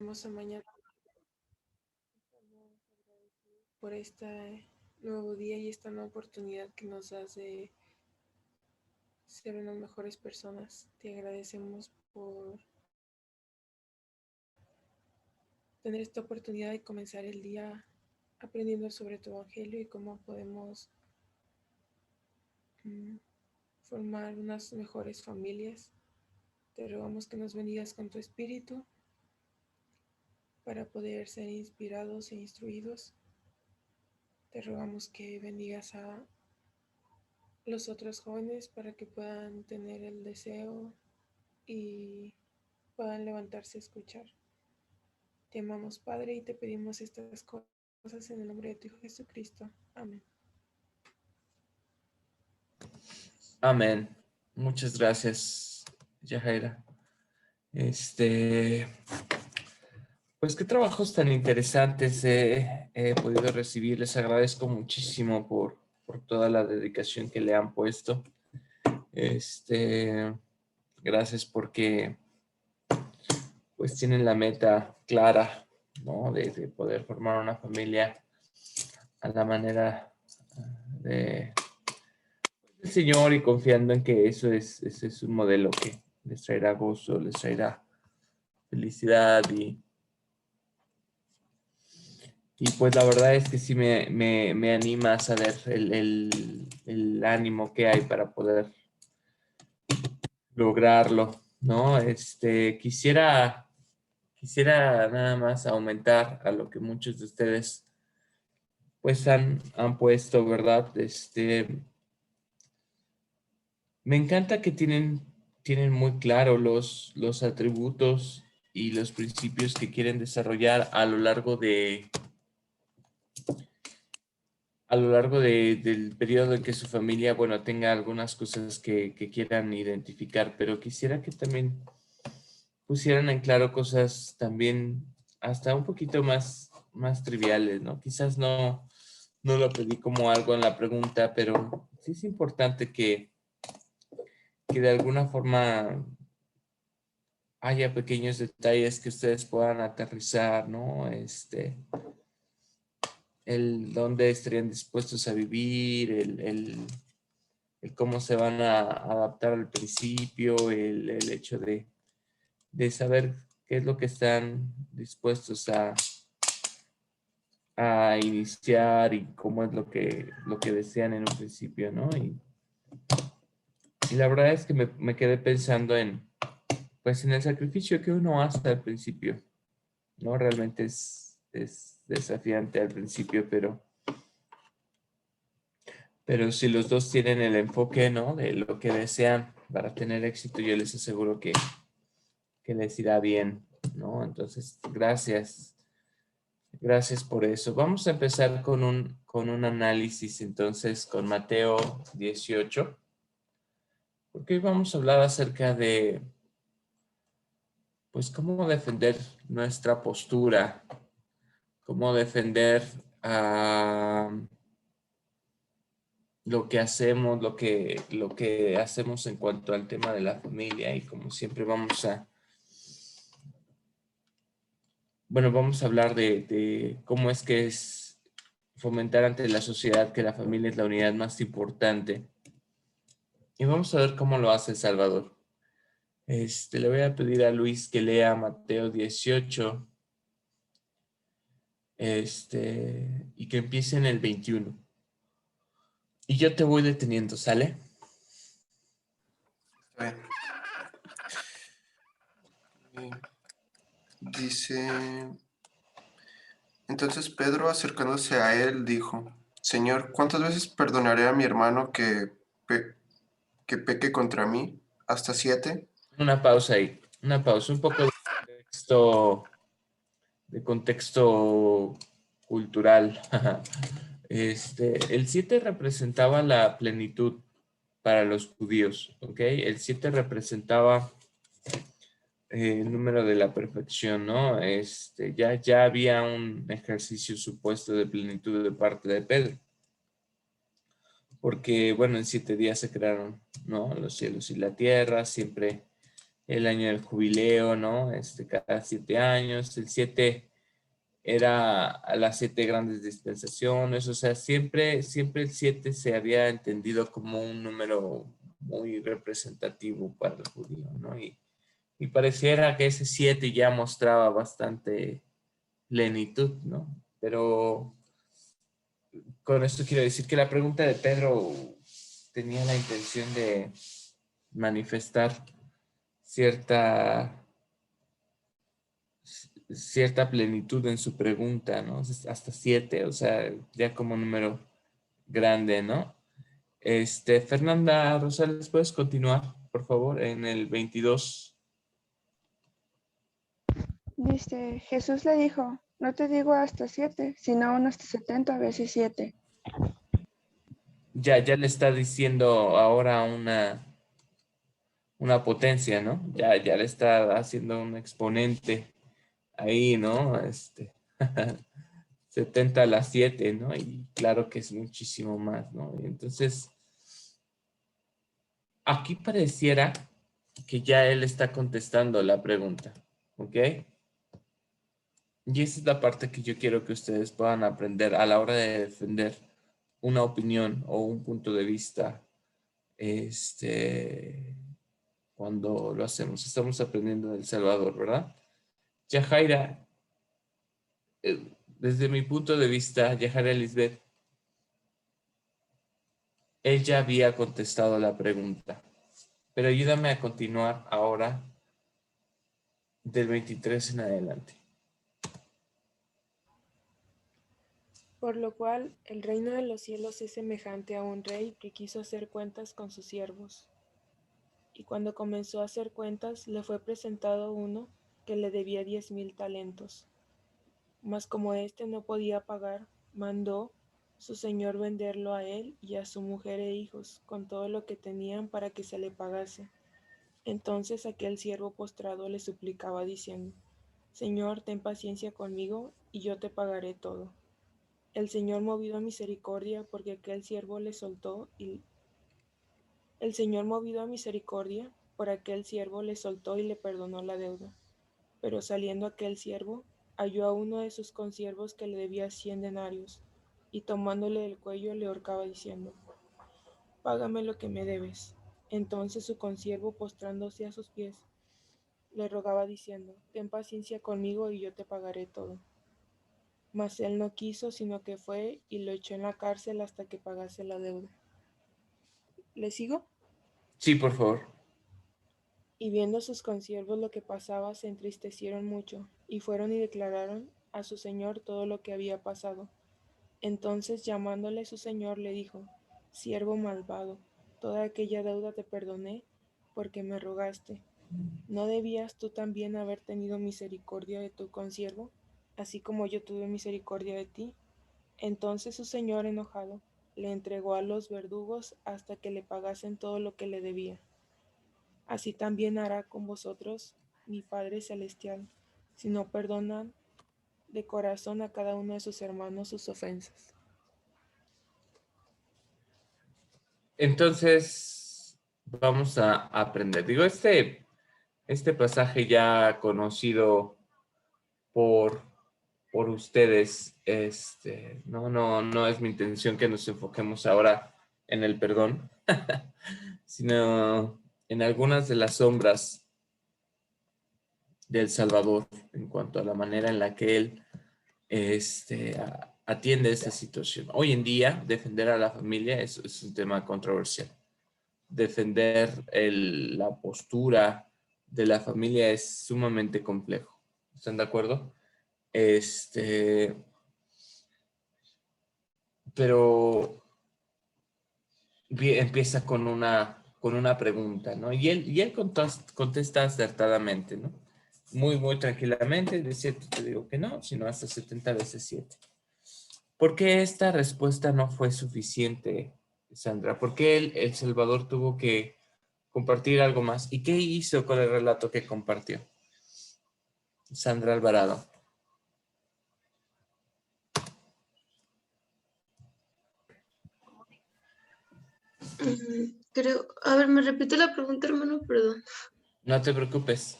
hermosa mañana por este nuevo día y esta nueva oportunidad que nos das de ser unas mejores personas. Te agradecemos por tener esta oportunidad de comenzar el día aprendiendo sobre tu evangelio y cómo podemos formar unas mejores familias. Te rogamos que nos bendigas con tu espíritu para poder ser inspirados e instruidos. Te rogamos que bendigas a los otros jóvenes para que puedan tener el deseo y puedan levantarse a escuchar. Te amamos, Padre, y te pedimos estas cosas en el nombre de tu Hijo Jesucristo. Amén. Amén. Muchas gracias, Yajaira. Pues qué trabajos tan interesantes he podido recibir. Les agradezco muchísimo por toda la dedicación que le han puesto. Gracias porque pues tienen la meta clara, ¿no? De poder formar una familia a la manera del Señor y confiando en que ese es un modelo que les traerá gozo, les traerá felicidad y pues la verdad es que sí me anima a saber el ánimo que hay para poder lograrlo, ¿no? Quisiera nada más aumentar a lo que muchos de ustedes pues han puesto, ¿verdad? Me encanta que tienen muy claro los atributos y los principios que quieren desarrollar a lo largo del periodo en que su familia, bueno, tenga algunas cosas que quieran identificar, pero quisiera que también pusieran en claro cosas también hasta un poquito más triviales, ¿no? Quizás no lo pedí como algo en la pregunta, pero sí es importante que de alguna forma haya pequeños detalles que ustedes puedan aterrizar, ¿no? El dónde estarían dispuestos a vivir, el cómo se van a adaptar al principio, el hecho de saber qué es lo que están dispuestos a iniciar y cómo es lo que desean en un principio, ¿no? Y la verdad es que me quedé pensando pues en el sacrificio que uno hace al principio, ¿no? Realmente es desafiante al principio, pero si los dos tienen el enfoque, ¿no? De lo que desean para tener éxito, yo les aseguro que les irá bien, ¿no? Entonces, gracias. Gracias por eso. Vamos a empezar con un análisis entonces con Mateo 18, porque hoy vamos a hablar acerca de, pues, cómo defender nuestra postura, cómo defender lo que hacemos, lo que hacemos en cuanto al tema de la familia y como siempre vamos a hablar de cómo es que es fomentar ante la sociedad que la familia es la unidad más importante. Y vamos a ver cómo lo hace El Salvador. Le voy a pedir a Luis que lea Mateo 18, y que empiece en el 21. Y yo te voy deteniendo, ¿sale? Está bien. Dice, entonces Pedro, acercándose a él, dijo, Señor, ¿cuántas veces perdonaré a mi hermano que peque contra mí? ¿Hasta 7? Una pausa ahí, una pausa, un poco de contexto cultural. El 7 representaba la plenitud para los judíos, ¿ok? El 7 representaba el número de la perfección, ¿no? Ya había un ejercicio supuesto de plenitud de parte de Pedro, porque, bueno, en 7 días se crearon, ¿no? Los cielos y la tierra, siempre el año del jubileo, ¿no? Cada 7 años. El 7 era a las 7 grandes dispensaciones. O sea, siempre el 7 se había entendido como un número muy representativo para el judío, ¿no? Y pareciera que ese 7 ya mostraba bastante plenitud, ¿no? Pero con esto quiero decir que la pregunta de Pedro tenía la intención de manifestar cierta plenitud en su pregunta, ¿no? Hasta 7, o sea, ya como número grande, ¿no? Fernanda Rosales, ¿puedes continuar, por favor, en el 22? Dice, Jesús le dijo, no te digo hasta 7, sino aún hasta 70 veces 7. Ya le está diciendo ahora una potencia, ¿no? Ya le está haciendo un exponente ahí, ¿no? 70 a las 7, ¿no? Y claro que es muchísimo más, ¿no? Y entonces, aquí pareciera que ya él está contestando la pregunta, ¿ok? Y esa es la parte que yo quiero que ustedes puedan aprender a la hora de defender una opinión o un punto de vista, cuando lo hacemos. Estamos aprendiendo del Salvador, ¿verdad? Yajaira, desde mi punto de vista, Yajaira Lisbeth, él ya había contestado la pregunta, pero ayúdame a continuar ahora del 23 en adelante. Por lo cual, el reino de los cielos es semejante a un rey que quiso hacer cuentas con sus siervos. Y cuando comenzó a hacer cuentas, le fue presentado uno que le debía 10,000 talentos. Mas como éste no podía pagar, mandó su señor venderlo a él y a su mujer e hijos, con todo lo que tenían para que se le pagase. Entonces aquel siervo postrado le suplicaba diciendo, Señor, ten paciencia conmigo, y yo te pagaré todo. El Señor movido a misericordia, porque aquel siervo le soltó y el Señor movido a misericordia, por aquel siervo le soltó y le perdonó la deuda. Pero saliendo aquel siervo, halló a uno de sus consiervos que le debía 100 denarios, y tomándole del cuello le ahorcaba diciendo, Págame lo que me debes. Entonces su consiervo, postrándose a sus pies, le rogaba diciendo, Ten paciencia conmigo y yo te pagaré todo. Mas él no quiso, sino que fue y lo echó en la cárcel hasta que pagase la deuda. ¿Le sigo? Sí, por favor. Y viendo sus consiervos lo que pasaba, se entristecieron mucho, y fueron y declararon a su señor todo lo que había pasado. Entonces llamándole su señor le dijo, Siervo malvado, toda aquella deuda te perdoné, porque me rogaste. ¿No debías tú también haber tenido misericordia de tu consiervo, así como yo tuve misericordia de ti? Entonces su señor, enojado, le entregó a los verdugos hasta que le pagasen todo lo que le debía. Así también hará con vosotros mi Padre Celestial, si no perdonan de corazón a cada uno de sus hermanos sus ofensas. Entonces, vamos a aprender. Digo, este pasaje ya conocido por ustedes, no es mi intención que nos enfoquemos ahora en el perdón, sino en algunas de las sombras del Salvador en cuanto a la manera en la que él atiende esta situación. Hoy en día, defender a la familia es un tema controversial. Defender la postura de la familia es sumamente complejo. ¿Están de acuerdo? Pero empieza con una pregunta, ¿no? Y él contesta acertadamente, ¿no? Muy, muy tranquilamente, de cierto te digo que no, sino hasta 70 veces 7. ¿Por qué esta respuesta no fue suficiente, Sandra? ¿Por qué el Salvador tuvo que compartir algo más? ¿Y qué hizo con el relato que compartió? Sandra Alvarado. Creo, a ver, me repite la pregunta, hermano, perdón. No te preocupes.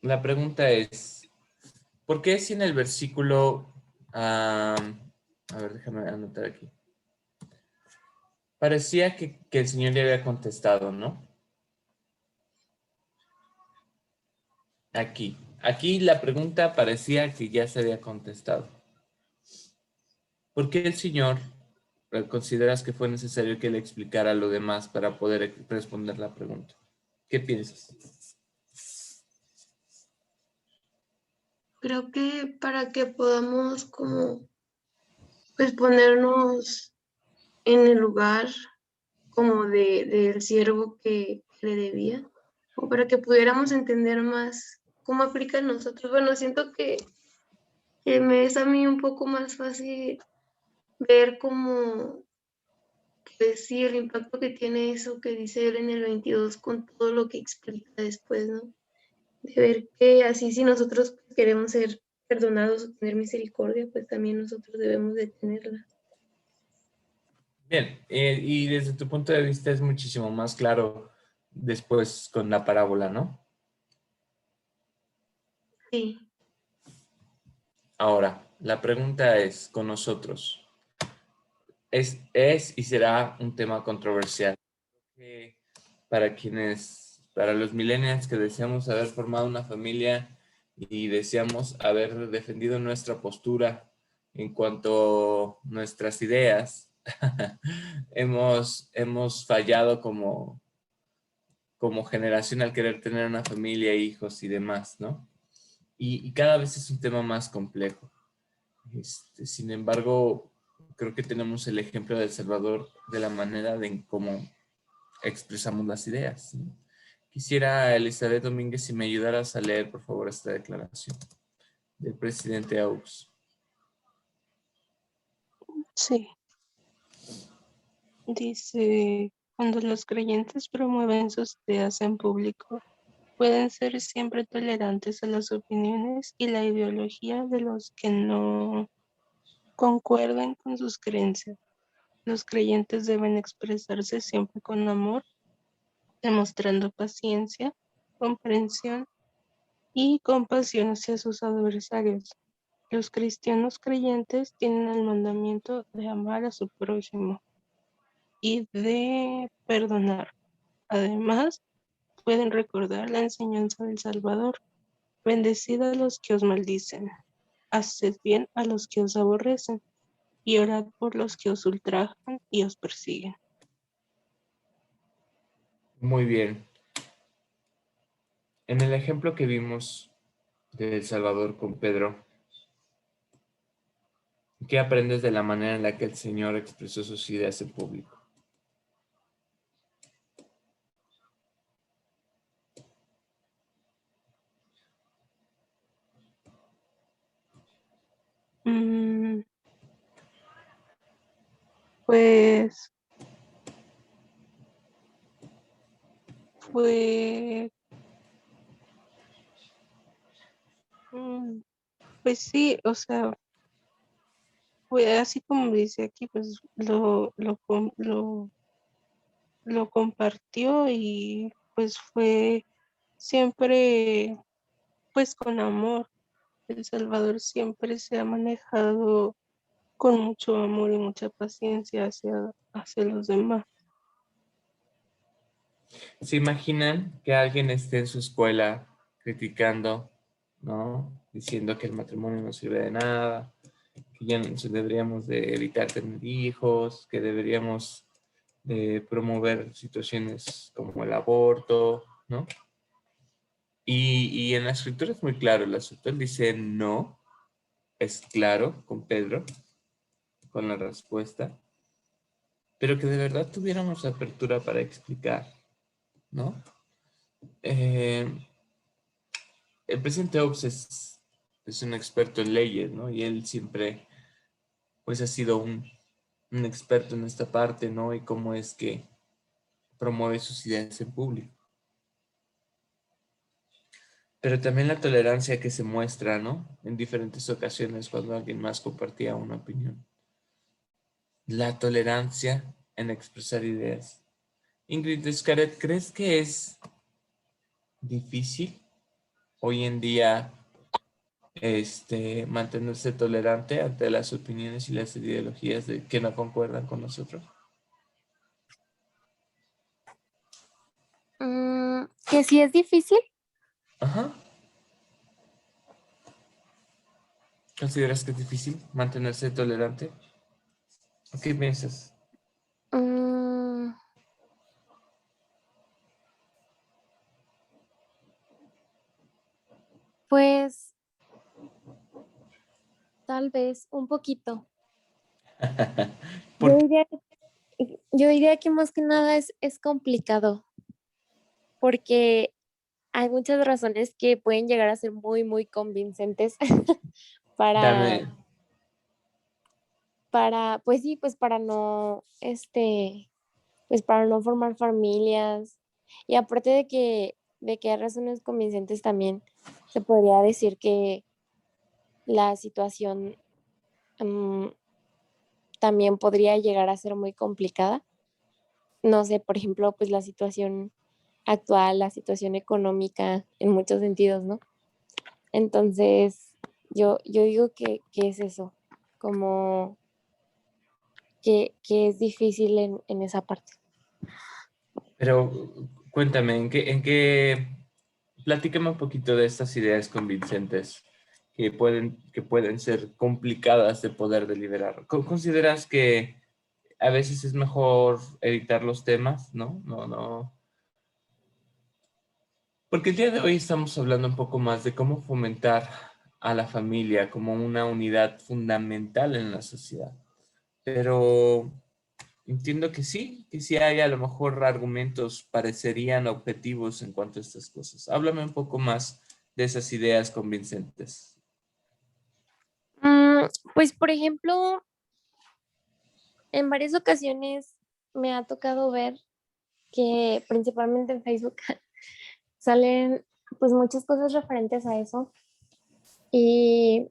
La pregunta es, ¿por qué si en el versículo, a ver, déjame anotar aquí. Parecía que el Señor le había contestado, ¿no? Aquí la pregunta parecía que ya se había contestado. ¿Por qué el Señor consideras que fue necesario que le explicara lo demás para poder responder la pregunta? ¿Qué piensas? Creo que para que podamos como pues ponernos en el lugar como del siervo que le debía, o para que pudiéramos entender más cómo aplica a nosotros. Bueno, siento que me es a mí un poco más fácil ver como que sí el impacto que tiene eso que dice él en el 22 con todo lo que explica después, ¿no? De ver que así si nosotros queremos ser perdonados o tener misericordia, pues también nosotros debemos de tenerla. Bien, y desde tu punto de vista es muchísimo más claro después con la parábola, ¿no? Sí. Ahora, la pregunta es con nosotros. Es y será un tema controversial. Para los millennials que deseamos haber formado una familia y deseamos haber defendido nuestra postura en cuanto a nuestras ideas, hemos fallado como generación al querer tener una familia, hijos y demás, ¿no? Y cada vez es un tema más complejo. Sin embargo, creo que tenemos el ejemplo de El Salvador de la manera en cómo expresamos las ideas, ¿no? Quisiera, Elizabeth Domínguez, si me ayudaras a leer, por favor, esta declaración del presidente Aux. Sí, dice, cuando los creyentes promueven sus ideas en público, pueden ser siempre tolerantes a las opiniones y la ideología de los que no concuerden con sus creencias. Los creyentes deben expresarse siempre con amor, demostrando paciencia, comprensión y compasión hacia sus adversarios. Los cristianos creyentes tienen el mandamiento de amar a su prójimo y de perdonar. Además, pueden recordar la enseñanza del Salvador. Bendecid a los que os maldicen, haced bien a los que os aborrecen y orad por los que os ultrajan y os persiguen. Muy bien. En el ejemplo que vimos de El Salvador con Pedro, ¿qué aprendes de la manera en la que el Señor expresó sus ideas en público? Pues fue, pues sí, o sea, fue así como dice aquí, pues lo compartió y pues fue siempre pues con amor. El Salvador siempre se ha manejado con mucho amor y mucha paciencia hacia los demás. ¿Se imaginan que alguien esté en su escuela criticando, ¿no? Diciendo que el matrimonio no sirve de nada, que ya deberíamos de evitar tener hijos, que deberíamos de promover situaciones como el aborto, ¿no? Y en la escritura es muy claro, la escritura dice no, es claro con Pedro, con la respuesta, pero que de verdad tuviéramos apertura para explicar, ¿no? Eh, el presidente Ops es un experto en leyes, ¿no? Y él siempre, pues, ha sido un experto en esta parte, ¿no? Y cómo es que promueve sus ideas en público. Pero también la tolerancia que se muestra, ¿no? En diferentes ocasiones cuando alguien más compartía una opinión. La tolerancia en expresar ideas. Ingrid Escaret, ¿crees que es difícil hoy en día mantenerse tolerante ante las opiniones y las ideologías de que no concuerdan con nosotros? Que sí es difícil. Ajá. ¿Consideras que es difícil mantenerse tolerante? ¿Qué piensas? Mm, pues tal vez un poquito. ¿Por qué? Yo diría que más que nada es complicado porque hay muchas razones que pueden llegar a ser muy, muy convincentes para, Dame, pues sí, pues para no, pues para no formar familias. Y aparte de que hay razones convincentes también, se podría decir que la situación mm, también podría llegar a ser muy complicada. No sé, por ejemplo, pues la situación actual, la situación económica en muchos sentidos, ¿no? Entonces, yo digo que es eso, como que es difícil en esa parte. pero cuéntame, platícame un poquito de estas ideas convincentes que pueden ser complicadas de poder deliberar. ¿Consideras que a veces es mejor evitar los temas? No. Porque el día de hoy estamos hablando un poco más de cómo fomentar a la familia como una unidad fundamental en la sociedad. Pero entiendo que sí hay a lo mejor argumentos parecerían objetivos en cuanto a estas cosas. Háblame un poco más de esas ideas convincentes. Pues, por ejemplo, en varias ocasiones me ha tocado ver que principalmente en Facebook salen pues muchas cosas referentes a eso y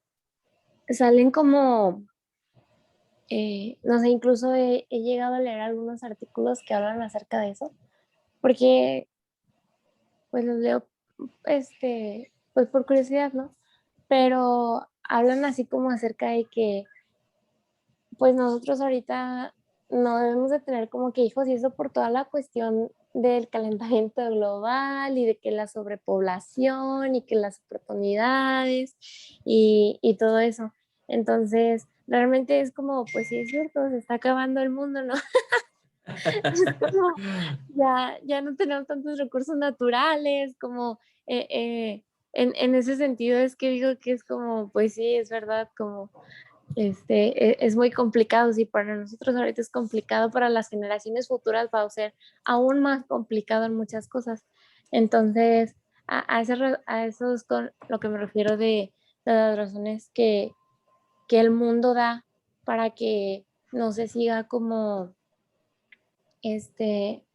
salen como, no sé, incluso he llegado a leer algunos artículos que hablan acerca de eso, porque pues los leo, pues por curiosidad, ¿no? Pero hablan así como acerca de que pues nosotros ahorita no debemos de tener como que hijos y eso por toda la cuestión del calentamiento global y de que la sobrepoblación y que las oportunidades y todo eso. Entonces, realmente es como, pues sí es cierto, se está acabando el mundo, ¿no? Es como, ya no tenemos tantos recursos naturales, como en ese sentido es que digo que es como, pues sí, es verdad, como es muy complicado, si para nosotros ahorita es complicado, para las generaciones futuras va a ser aún más complicado en muchas cosas. Entonces, a eso es con lo que me refiero de las razones que el mundo da para que no se siga como, este,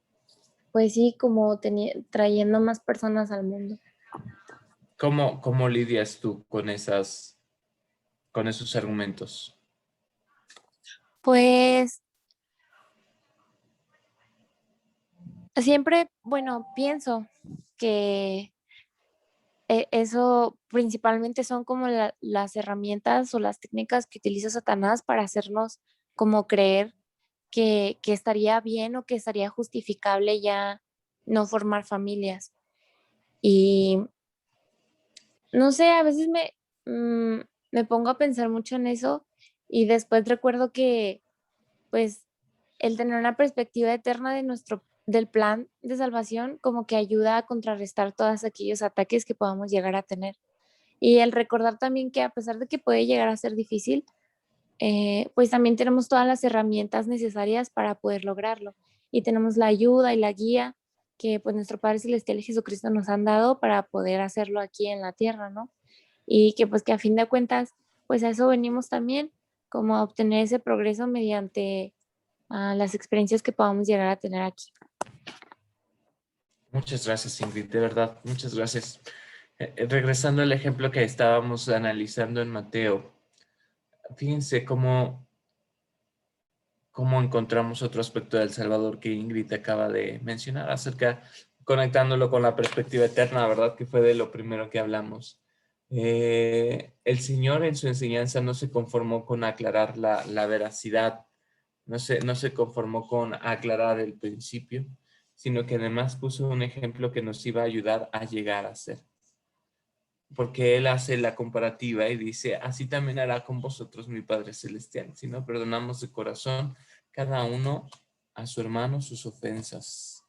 pues sí, como trayendo más personas al mundo. ¿Cómo lidias tú con esos argumentos? Pues siempre, bueno, pienso que eso principalmente son como las herramientas o las técnicas que utiliza Satanás para hacernos como creer que estaría bien o que estaría justificable ya no formar familias. Y no sé, a veces me pongo a pensar mucho en eso y después recuerdo que pues el tener una perspectiva eterna del plan de salvación como que ayuda a contrarrestar todos aquellos ataques que podamos llegar a tener. Y el recordar también que a pesar de que puede llegar a ser difícil, pues también tenemos todas las herramientas necesarias para poder lograrlo. Y tenemos la ayuda y la guía que pues nuestro Padre Celestial y Jesucristo nos han dado para poder hacerlo aquí en la tierra, ¿no? Y que pues que a fin de cuentas, pues a eso venimos también, como a obtener ese progreso mediante las experiencias que podamos llegar a tener aquí. Muchas gracias, Ingrid, de verdad, muchas gracias. Regresando al ejemplo que estábamos analizando en Mateo, fíjense cómo encontramos otro aspecto del Salvador que Ingrid acaba de mencionar acerca conectándolo con la perspectiva eterna, ¿verdad? Que fue de lo primero que hablamos. El Señor en su enseñanza no se conformó con aclarar la veracidad, no se conformó con aclarar el principio, sino que además puso un ejemplo que nos iba a ayudar a llegar a ser. Porque Él hace la comparativa y dice, así también hará con vosotros mi Padre Celestial, si no perdonamos de corazón cada uno a su hermano sus ofensas.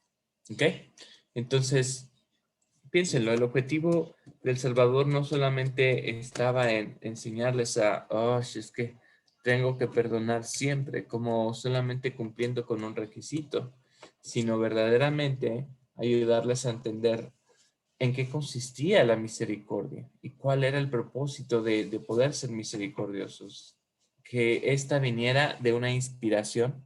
¿Ok? Entonces, piénsenlo, el objetivo del Salvador no solamente estaba en enseñarles es que tengo que perdonar siempre, como solamente cumpliendo con un requisito, sino verdaderamente ayudarles a entender en qué consistía la misericordia y cuál era el propósito de poder ser misericordiosos. Que ésta viniera de una inspiración,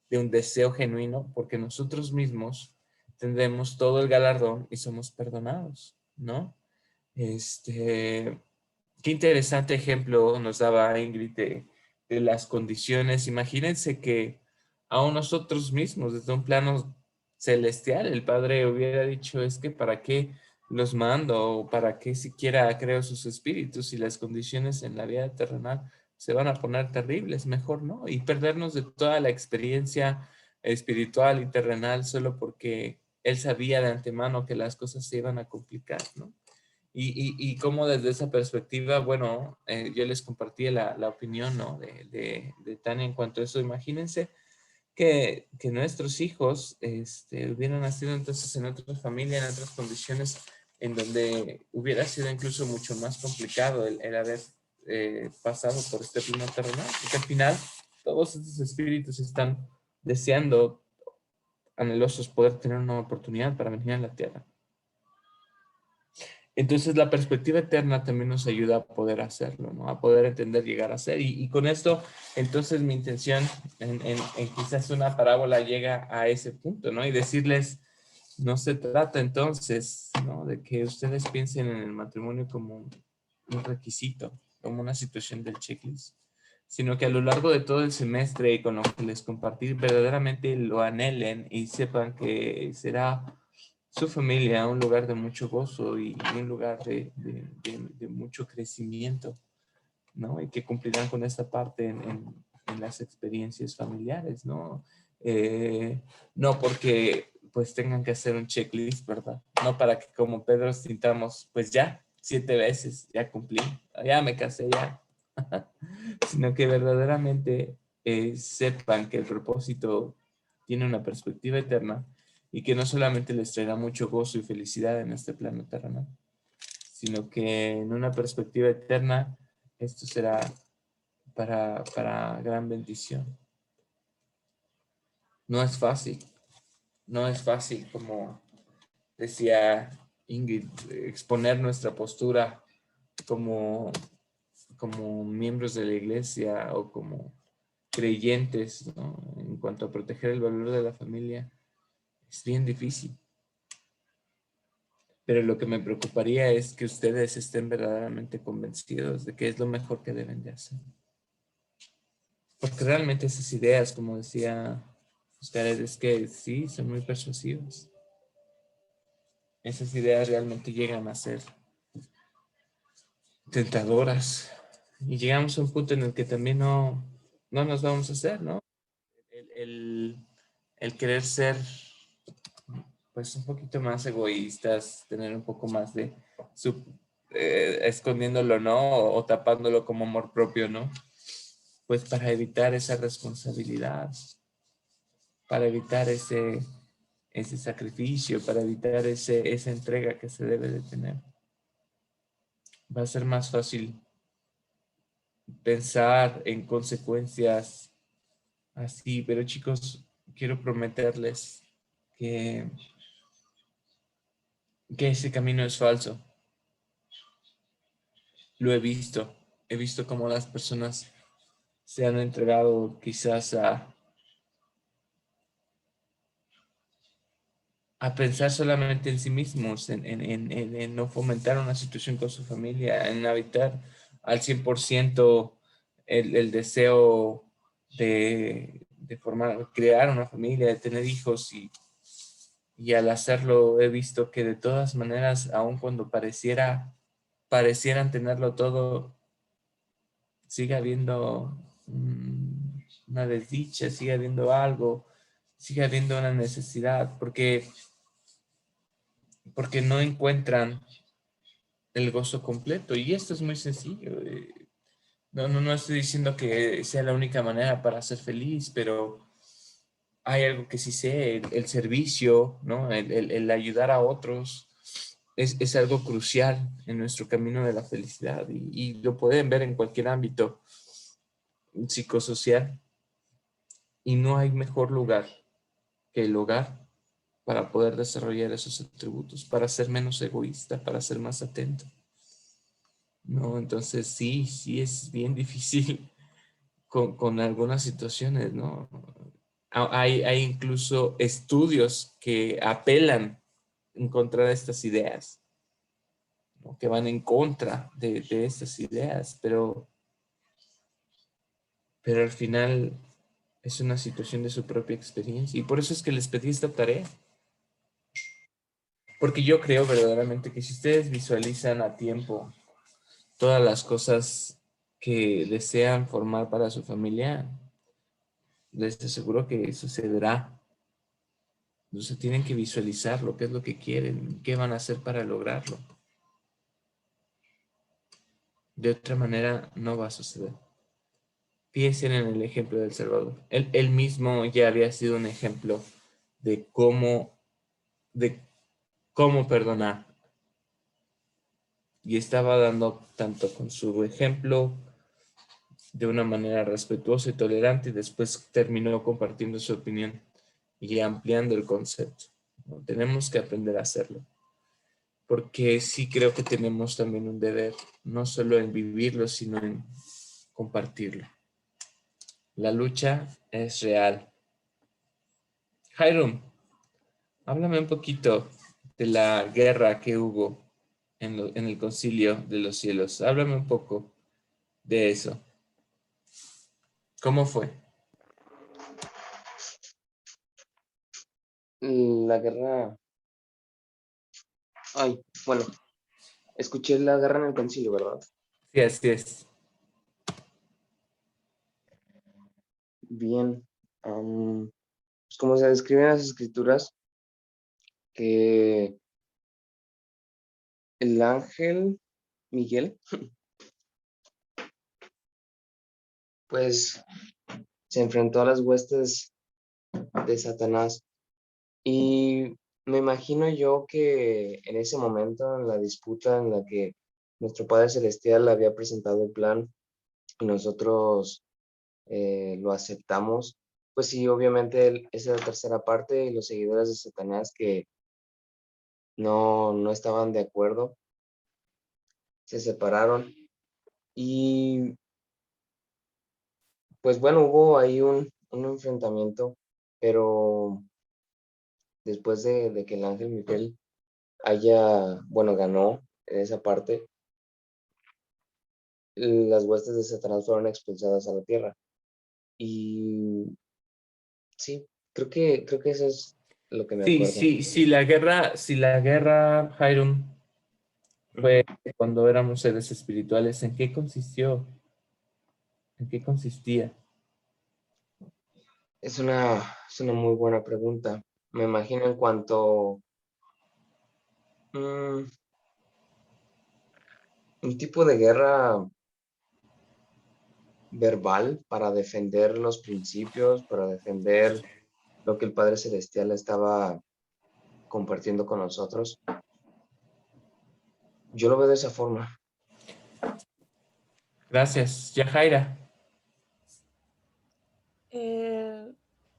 de un deseo genuino, porque nosotros mismos tendremos todo el galardón y somos perdonados, ¿no? Qué interesante ejemplo nos daba Ingrid de las condiciones. Imagínense que aún nosotros mismos, desde un plano celestial, el Padre hubiera dicho, es que ¿para qué los mando? ¿O para qué siquiera creo sus espíritus? Y las condiciones en la vida terrenal se van a poner terribles, mejor no. Y perdernos de toda la experiencia espiritual y terrenal solo porque Él sabía de antemano que las cosas se iban a complicar, ¿no? Y cómo desde esa perspectiva, bueno, yo les compartí la opinión, ¿no? de Tania en cuanto a eso. Imagínense que nuestros hijos hubieran nacido entonces en otra familia, en otras condiciones, en donde hubiera sido incluso mucho más complicado el haber pasado por este plano terrenal, porque al final todos estos espíritus están deseando, anhelosos, poder tener una oportunidad para venir a la tierra. Entonces la perspectiva eterna también nos ayuda a poder hacerlo, ¿no? A poder entender, llegar a ser. Y con esto, entonces mi intención en quizás una parábola llega a ese punto, ¿no? Y decirles, no se trata entonces, ¿no? De que ustedes piensen en el matrimonio como un requisito, como una situación del checklist, sino que a lo largo de todo el semestre, con lo que les compartí, verdaderamente lo anhelen y sepan que será su familia un lugar de mucho gozo y un lugar de mucho crecimiento, ¿no? Y que cumplirán con esta parte en las experiencias familiares, ¿no? No porque pues tengan que hacer un checklist, ¿verdad? No para que como Pedro sintamos, pues ya, 7 veces, ya cumplí, ya me casé, ya. Sino que verdaderamente sepan que el propósito tiene una perspectiva eterna y que no solamente les traerá mucho gozo y felicidad en este plano terrenal, sino que en una perspectiva eterna esto será para gran bendición. No es fácil, como decía Ingrid, exponer nuestra postura como miembros de la iglesia o como creyentes, ¿no? En cuanto a proteger el valor de la familia, es bien difícil. Pero lo que me preocuparía es que ustedes estén verdaderamente convencidos de que es lo mejor que deben de hacer. Porque realmente esas ideas, como decía Oscar, es que sí, son muy persuasivas. Esas ideas realmente llegan a ser tentadoras. Y llegamos a un punto en el que también no nos vamos a hacer, ¿no? El querer ser pues un poquito más egoístas, tener un poco más de escondiéndolo, ¿no? O tapándolo como amor propio, ¿no? Pues para evitar esa responsabilidad, para evitar ese sacrificio, para evitar esa entrega que se debe de tener. Va a ser más fácil pensar en consecuencias así, pero chicos, quiero prometerles que ese camino es falso. Lo he visto cómo las personas se han entregado quizás a pensar solamente en sí mismos, en no fomentar una situación con su familia, en evitar al 100% el deseo de crear una familia, de tener hijos, y Y al hacerlo he visto que de todas maneras, aun cuando parecieran tenerlo todo, sigue habiendo una desdicha, sigue habiendo algo, sigue habiendo una necesidad, porque no encuentran el gozo completo. Y esto es muy sencillo. No estoy diciendo que sea la única manera para ser feliz, pero hay algo que sí sé, el servicio, ¿no? El ayudar a otros es algo crucial en nuestro camino de la felicidad y lo pueden ver en cualquier ámbito psicosocial. Y no hay mejor lugar que el hogar para poder desarrollar esos atributos, para ser menos egoísta, para ser más atento. No, entonces sí es bien difícil con algunas situaciones, ¿no? Hay incluso estudios que apelan en contra de estas ideas, ¿no? Que van en contra de estas ideas, pero al final es una situación de su propia experiencia. Y por eso es que les pedí esta tarea. Porque yo creo verdaderamente que si ustedes visualizan a tiempo todas las cosas que desean formar para su familia, les aseguro que sucederá. Entonces tienen que visualizar lo que es lo que quieren, qué van a hacer para lograrlo. De otra manera no va a suceder. Piensen en el ejemplo del Salvador. Él mismo ya había sido un ejemplo de cómo perdonar. Y estaba dando tanto con su ejemplo de una manera respetuosa y tolerante, y después terminó compartiendo su opinión y ampliando el concepto, ¿no? Tenemos que aprender a hacerlo, porque sí creo que tenemos también un deber, no solo en vivirlo, sino en compartirlo. La lucha es real. Jairum, háblame un poquito de la guerra que hubo en el Concilio de los Cielos. Háblame un poco de eso. ¿Cómo fue? La guerra. Ay, bueno, escuché la guerra en el concilio, ¿verdad? Sí, así es. Bien. Pues como se describe en las escrituras, que el ángel Miguel, pues se enfrentó a las huestes de Satanás. Y me imagino yo que en ese momento, en la disputa en la que nuestro Padre Celestial había presentado el plan y nosotros lo aceptamos, pues sí, obviamente esa tercera parte y los seguidores de Satanás que no estaban de acuerdo, se separaron y pues bueno, hubo ahí un enfrentamiento, pero después de que el ángel Miguel ganó en esa parte, las huestes de Satanás fueron expulsadas a la tierra. Y sí, creo que eso es lo que me acuerdo. Sí, la guerra, Jairum, fue cuando éramos seres espirituales. ¿En qué consistió? ¿En qué consistía? Es una muy buena pregunta. Me imagino en cuanto un tipo de guerra verbal para defender los principios, para defender lo que el Padre Celestial estaba compartiendo con nosotros. Yo lo veo de esa forma. Gracias. Yajaira.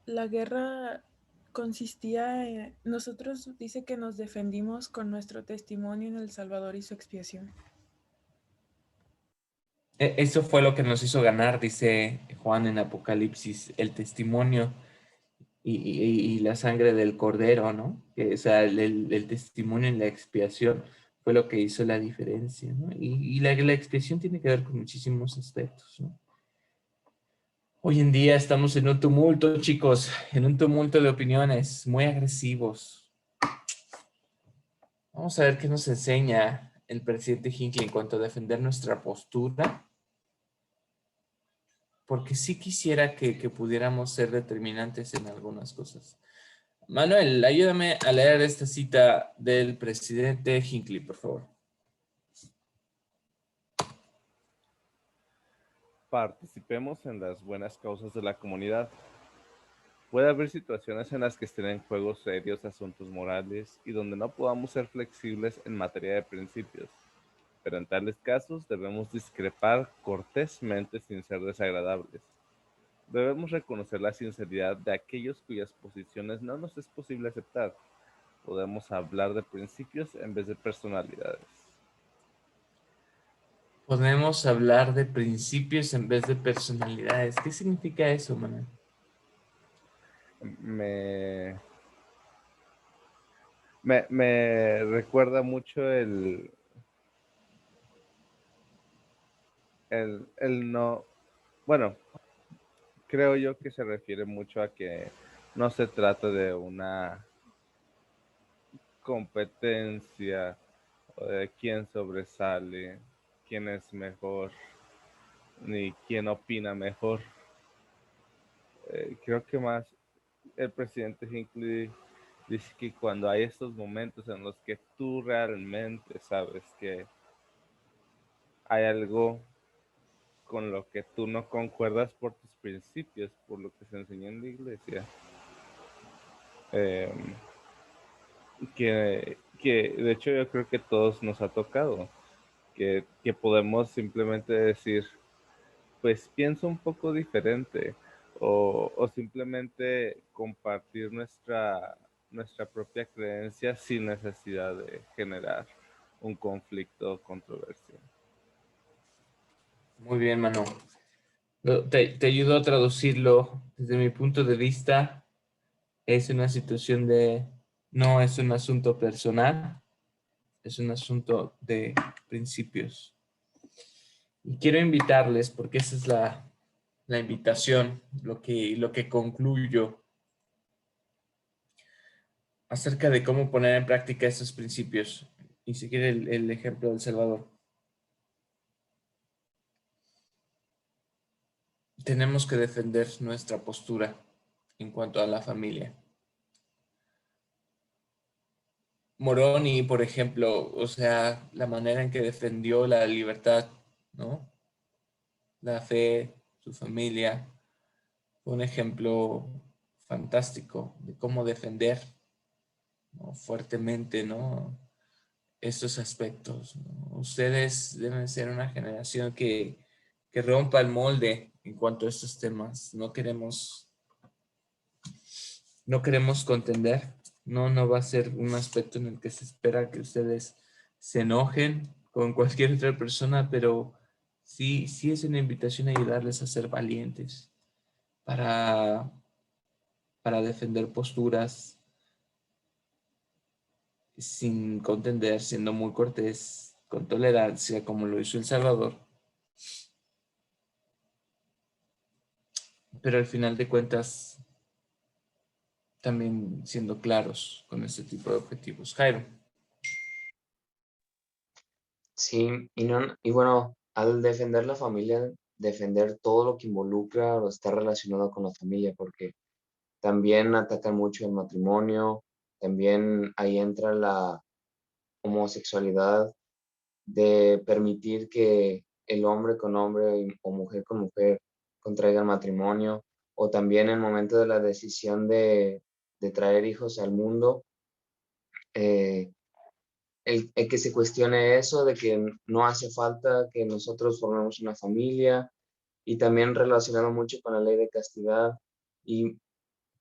La guerra consistía en... Nosotros dice que nos defendimos con nuestro testimonio en El Salvador y su expiación. Eso fue lo que nos hizo ganar, dice Juan en Apocalipsis, el testimonio y la sangre del Cordero, ¿no? O sea, el testimonio en la expiación fue lo que hizo la diferencia, ¿no? Y la expiación tiene que ver con muchísimos aspectos, ¿no? Hoy en día estamos en un tumulto, chicos, en un tumulto de opiniones muy agresivos, Vamos a ver qué nos enseña el presidente Hinckley en cuanto a defender nuestra postura, porque sí quisiera que pudiéramos ser determinantes en algunas cosas. Manuel, ayúdame a leer esta cita del presidente Hinckley, por favor. Participemos en las buenas causas de la comunidad. Puede haber situaciones en las que estén en juego serios asuntos morales y donde no podamos ser flexibles en materia de principios, pero en tales casos debemos discrepar cortésmente sin ser desagradables. Debemos reconocer la sinceridad de aquellos cuyas posiciones no nos es posible aceptar. Podemos hablar de principios en vez de personalidades. Podemos hablar de principios en vez de personalidades. ¿Qué significa eso, Manuel? Me recuerda mucho el no, bueno, creo yo que se refiere mucho a que no se trata de una competencia o de quién sobresale, quién es mejor, ni quién opina mejor. Creo que más el presidente Hinckley dice que cuando hay estos momentos en los que tú realmente sabes que hay algo con lo que tú no concuerdas por tus principios, por lo que se enseña en la iglesia, que de hecho yo creo que todos nos ha tocado, que podemos simplemente decir, pues pienso un poco diferente, o simplemente compartir nuestra propia creencia sin necesidad de generar un conflicto o controversia. Muy bien, Manu. Te ayudo a traducirlo. Desde mi punto de vista, es una situación no es un asunto personal, es un asunto de principios. Y quiero invitarles, porque esa es la invitación, lo que concluyo acerca de cómo poner en práctica esos principios. Y si quiere el ejemplo del Salvador. Tenemos que defender nuestra postura en cuanto a la familia. Moroni, por ejemplo, o sea, la manera en que defendió la libertad, ¿no? La fe, su familia, fue un ejemplo fantástico de cómo defender, ¿no? Fuertemente, ¿no? Estos aspectos, ¿no? Ustedes deben ser una generación que rompa el molde en cuanto a estos temas. No queremos contender. No va a ser un aspecto en el que se espera que ustedes se enojen con cualquier otra persona, pero sí es una invitación a ayudarles a ser valientes para defender posturas sin contender, siendo muy cortés, con tolerancia, como lo hizo El Salvador. Pero al final de cuentas, también siendo claros con este tipo de objetivos. Jairo. Sí, y bueno, al defender la familia, defender todo lo que involucra o está relacionado con la familia, porque también atacan mucho el matrimonio, también ahí entra la homosexualidad, de permitir que el hombre con hombre o mujer con mujer contraigan matrimonio, o también en el momento de la decisión de traer hijos al mundo, eh, el que se cuestione eso, de que no hace falta que nosotros formemos una familia, y también relacionado mucho con la ley de castidad, y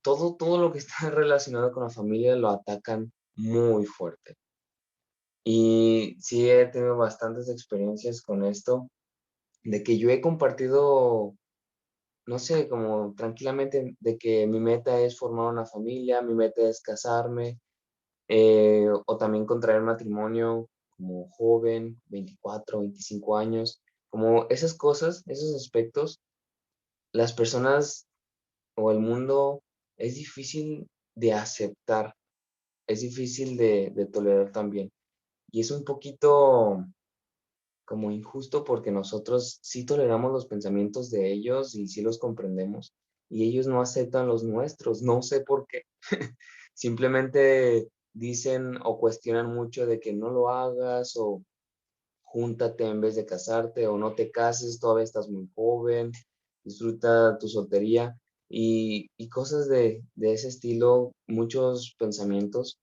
todo lo que está relacionado con la familia lo atacan muy fuerte. Y sí he tenido bastantes experiencias con esto, de que yo he compartido, no sé, como tranquilamente, de que mi meta es formar una familia, mi meta es casarme, o también contraer matrimonio como joven, 24, 25 años, como esas cosas, esos aspectos, las personas o el mundo es difícil de aceptar, es difícil de tolerar también. Y es un poquito como injusto porque nosotros sí toleramos los pensamientos de ellos y sí los comprendemos y ellos no aceptan los nuestros, no sé por qué. Simplemente dicen o cuestionan mucho de que no lo hagas o júntate en vez de casarte o no te cases, todavía estás muy joven, disfruta tu soltería y cosas de ese estilo, muchos pensamientos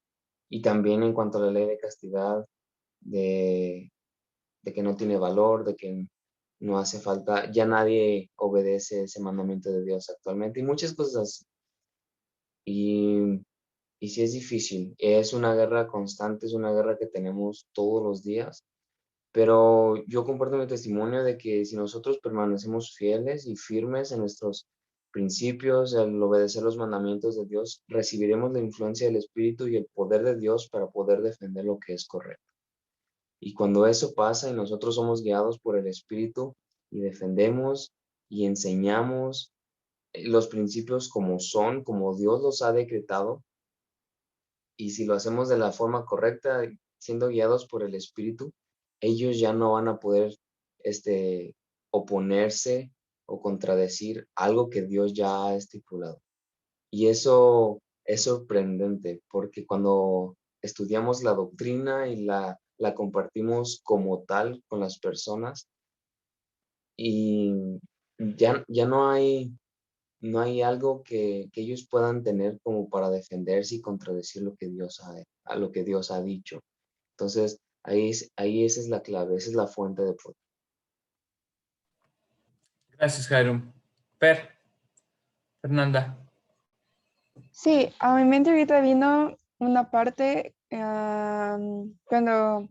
y también en cuanto a la ley de castidad, de que no tiene valor, de que no hace falta, ya nadie obedece ese mandamiento de Dios actualmente y muchas cosas así. Y, y sí es difícil, es una guerra constante, es una guerra que tenemos todos los días, pero yo comparto mi testimonio de que si nosotros permanecemos fieles y firmes en nuestros principios, al obedecer los mandamientos de Dios, recibiremos la influencia del Espíritu y el poder de Dios para poder defender lo que es correcto. Y cuando eso pasa y nosotros somos guiados por el Espíritu y defendemos y enseñamos los principios como son, como Dios los ha decretado, y si lo hacemos de la forma correcta, siendo guiados por el Espíritu, ellos ya no van a poder oponerse o contradecir algo que Dios ya ha estipulado. Y eso es sorprendente porque cuando estudiamos la doctrina y la compartimos como tal con las personas y ya no hay algo que ellos puedan tener como para defenderse y contradecir lo que a lo que Dios ha dicho. Entonces, ahí esa es la clave, esa es la fuente de poder. Gracias, Jairo. Fernanda. Sí, a mi mente ahorita vino una parte cuando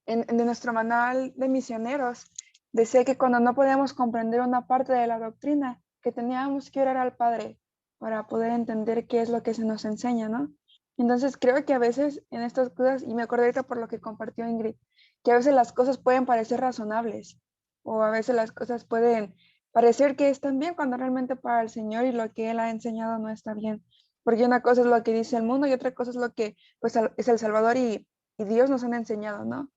de nuestro manual de misioneros decía que cuando no podíamos comprender una parte de la doctrina, que teníamos que orar al Padre para poder entender qué es lo que se nos enseña, ¿no? Entonces creo que a veces en estas cosas, y me acordé ahorita por lo que compartió Ingrid, que a veces las cosas pueden parecer razonables o a veces las cosas pueden parecer que están bien cuando realmente para el Señor y lo que Él ha enseñado no está bien. Porque una cosa es lo que dice el mundo y otra cosa es lo que pues, es el Salvador y Dios nos han enseñado, ¿no?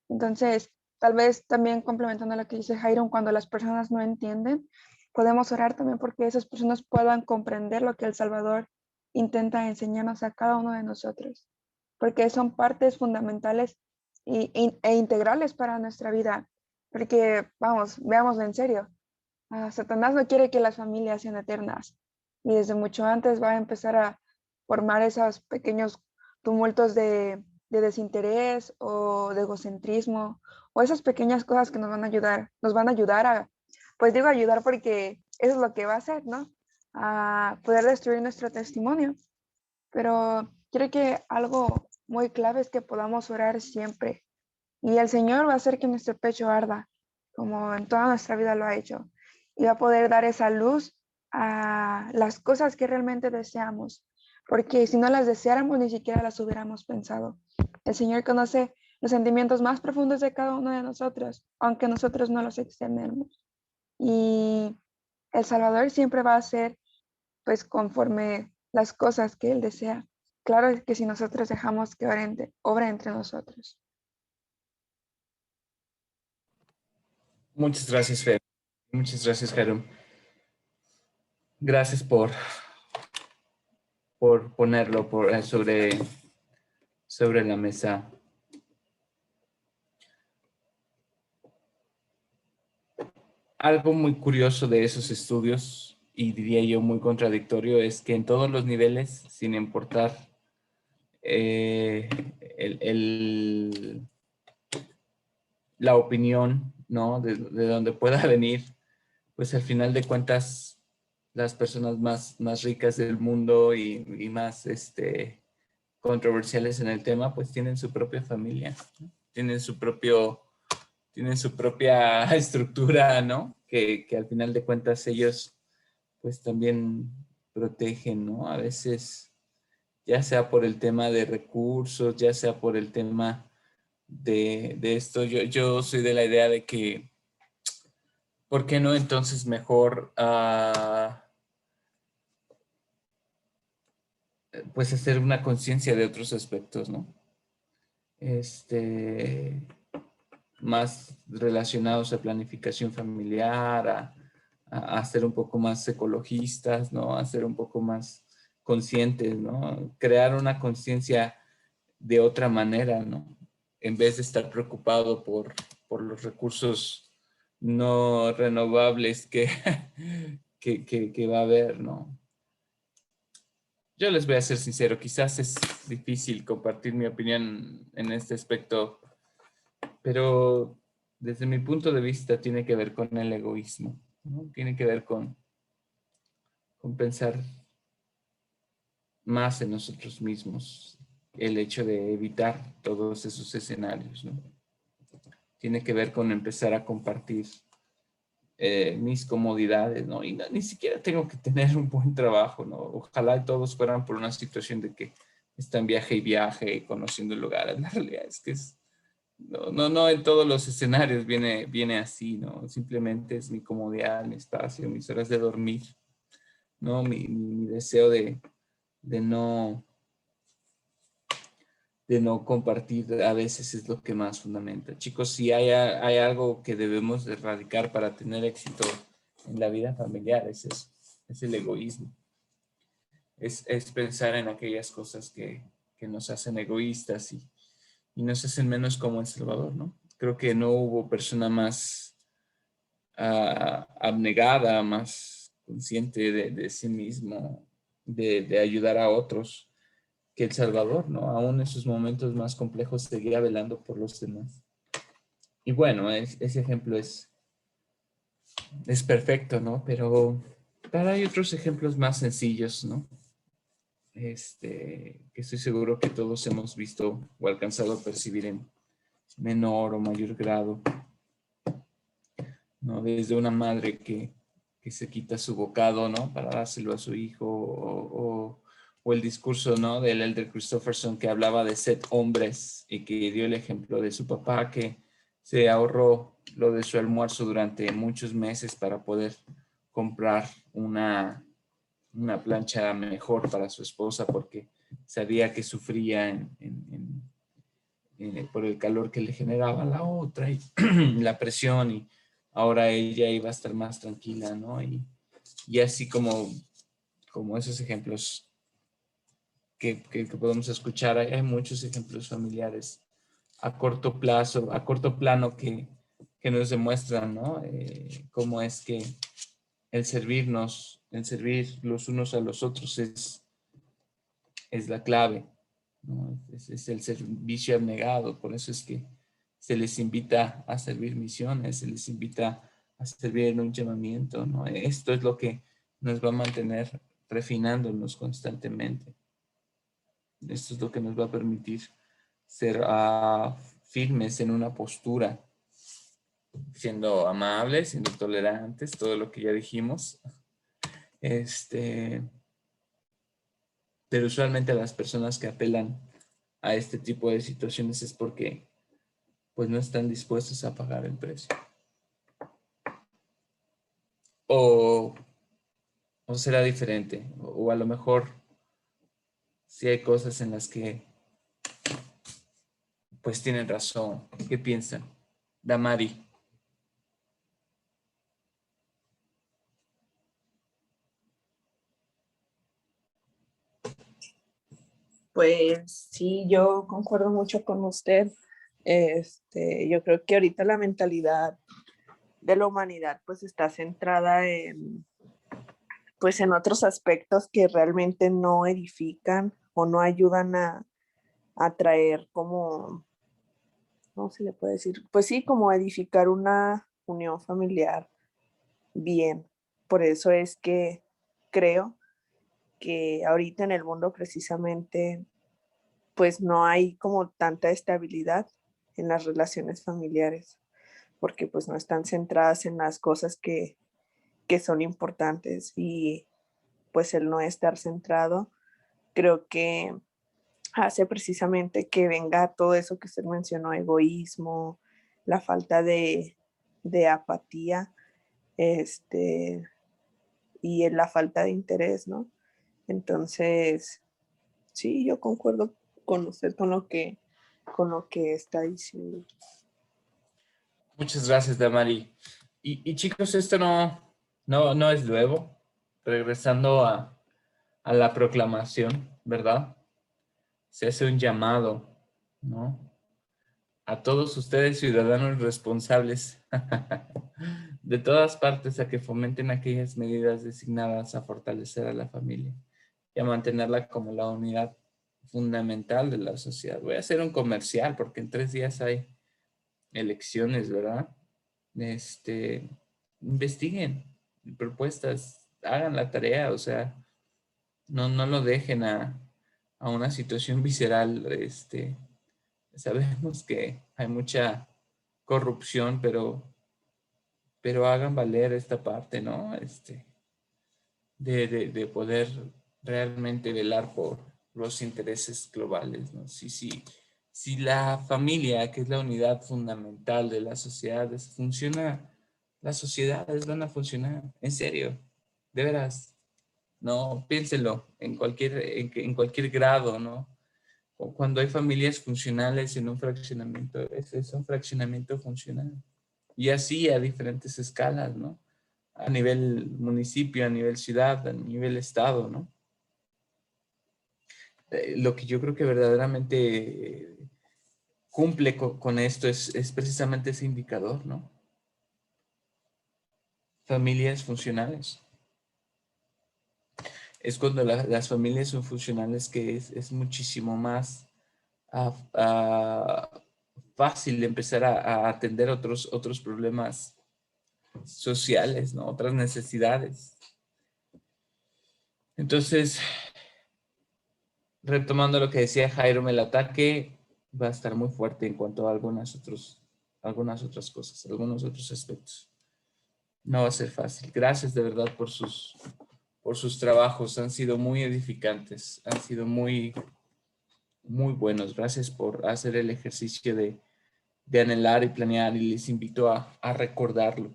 Entonces, tal vez también complementando lo que dice Jairo, cuando las personas no entienden, podemos orar también porque esas personas puedan comprender lo que el Salvador intenta enseñarnos a cada uno de nosotros, porque son partes fundamentales e integrales para nuestra vida. Porque, vamos, veámoslo en serio, Satanás no quiere que las familias sean eternas y desde mucho antes va a empezar a formar esos pequeños tumultos de desinterés o de egocentrismo o esas pequeñas cosas que nos van a ayudar a, pues digo ayudar porque eso es lo que va a hacer, ¿no? A poder destruir nuestro testimonio. Pero creo que algo muy clave es que podamos orar siempre y el Señor va a hacer que nuestro pecho arda, como en toda nuestra vida lo ha hecho, y va a poder dar esa luz a las cosas que realmente deseamos, porque si no las deseáramos ni siquiera las hubiéramos pensado. El Señor conoce los sentimientos más profundos de cada uno de nosotros, aunque nosotros no los externemos. Y el Salvador siempre va a hacer pues conforme las cosas que Él desea. Claro que si nosotros dejamos que obre entre nosotros. Muchas gracias, Fer. Muchas gracias, Jairo. Gracias por ponerlo sobre la mesa. Algo muy curioso de esos estudios, y diría yo muy contradictorio, es que en todos los niveles, sin importar la opinión, ¿no? De donde pueda venir, pues al final de cuentas, las personas más ricas del mundo y más controversiales en el tema, pues tienen su propia familia, ¿no? Tienen su propia estructura, ¿no? Que al final de cuentas ellos pues también protegen, ¿no? A veces, ya sea por el tema de recursos, ya sea por el tema de esto, yo soy de la idea de que, ¿por qué no entonces mejor pues hacer una conciencia de otros aspectos, ¿no? más relacionados a planificación familiar, a ser un poco más ecologistas, ¿no? A ser un poco más conscientes, ¿no? Crear una conciencia de otra manera, ¿no? En vez de estar preocupado por los recursos no renovables que va a haber, ¿no? Yo les voy a ser sincero, quizás es difícil compartir mi opinión en este aspecto, pero desde mi punto de vista tiene que ver con el egoísmo, ¿no? Tiene que ver con pensar más en nosotros mismos, el hecho de evitar todos esos escenarios, ¿no? Tiene que ver con empezar a compartir mis comodidades, ¿no? Y ni siquiera tengo que tener un buen trabajo, ¿no? Ojalá todos fueran por una situación de que están viaje y viaje, conociendo lugares. La realidad es que no en todos los escenarios viene así, ¿no? Simplemente es mi comodidad, mi espacio, mis horas de dormir, ¿no? Mi deseo de no compartir a veces es lo que más fundamenta. Chicos, si hay algo que debemos erradicar para tener éxito en la vida familiar, es eso, es el egoísmo. Es pensar en aquellas cosas que nos hacen egoístas y nos hacen menos como El Salvador, ¿no? Creo que no hubo persona más abnegada, más consciente de sí mismo, de ayudar a otros que El Salvador, ¿no? Aún en sus momentos más complejos seguía velando por los demás. Y bueno, ese ejemplo es perfecto, ¿no? Pero hay otros ejemplos más sencillos, ¿no? Que estoy seguro que todos hemos visto o alcanzado a percibir en menor o mayor grado, ¿no? Desde una madre que se quita su bocado, ¿no? Para dárselo a su hijo, o el discurso, ¿no? Del elder Christopherson, que hablaba de sed hombres y que dio el ejemplo de su papá que se ahorró lo de su almuerzo durante muchos meses para poder comprar una plancha mejor para su esposa porque sabía que sufría por el calor que le generaba la otra y la presión, y ahora ella iba a estar más tranquila, ¿no? Y así como esos ejemplos que podemos escuchar, hay muchos ejemplos familiares a corto plazo, a corto plano que nos demuestran, ¿no? Cómo es que el servir los unos a los otros es la clave, ¿no? Es el servicio abnegado. Por eso es que se les invita a servir misiones, se les invita a servir en un llamamiento, ¿no? Esto es lo que nos va a mantener refinándonos constantemente. Esto es lo que nos va a permitir ser firmes en una postura, siendo amables, siendo tolerantes, todo lo que ya dijimos. Pero usualmente a las personas que apelan a este tipo de situaciones es porque pues no están dispuestos a pagar el precio. O será diferente, o a lo mejor sí hay cosas en las que pues tienen razón. ¿Qué piensan? Damari. Pues sí, yo concuerdo mucho con usted. Yo creo que ahorita la mentalidad de la humanidad pues está centrada en otros aspectos que realmente no edifican o no ayudan a traer como, ¿cómo se le puede decir? Pues sí, como edificar una unión familiar bien. Por eso es que creo que ahorita en el mundo precisamente pues no hay como tanta estabilidad en las relaciones familiares, porque pues no están centradas en las cosas que son importantes, y pues el no estar centrado creo que hace precisamente que venga todo eso que usted mencionó, egoísmo, la falta de apatía, y la falta de interés, ¿no? Entonces, sí, yo concuerdo con usted con lo que con lo que está diciendo. Muchas gracias, Damari. Y chicos, esto no es nuevo. Regresando a la proclamación, ¿verdad? Se hace un llamado, ¿no? A todos ustedes, ciudadanos responsables de todas partes, a que fomenten aquellas medidas designadas a fortalecer a la familia y a mantenerla como la unidad fundamental de la sociedad. Voy a hacer un comercial porque en 3 días hay elecciones, ¿verdad? Investiguen propuestas, hagan la tarea, o sea, no lo dejen a una situación visceral. Sabemos que hay mucha corrupción, pero hagan valer esta parte, ¿no? De poder realmente velar por los intereses globales, ¿no? Si la familia, que es la unidad fundamental de las sociedades, funciona, las sociedades van a funcionar, en serio, de veras. No, piénselo en cualquier grado, ¿no? O cuando hay familias funcionales en un fraccionamiento, es un fraccionamiento funcional. Y así a diferentes escalas, ¿no? A nivel municipio, a nivel ciudad, a nivel estado, ¿no? Lo que yo creo que verdaderamente cumple con esto es precisamente ese indicador, ¿no? Familias funcionales. Es cuando las familias son funcionales que es muchísimo más fácil empezar a atender otros problemas sociales, ¿no? Otras necesidades. Entonces, retomando lo que decía Jairo, el ataque va a estar muy fuerte en cuanto a algunas otras cosas, algunos otros aspectos. No va a ser fácil. Gracias de verdad por sus trabajos. Han sido muy edificantes, han sido muy, muy buenos. Gracias por hacer el ejercicio de anhelar y planear, y les invito a recordarlo.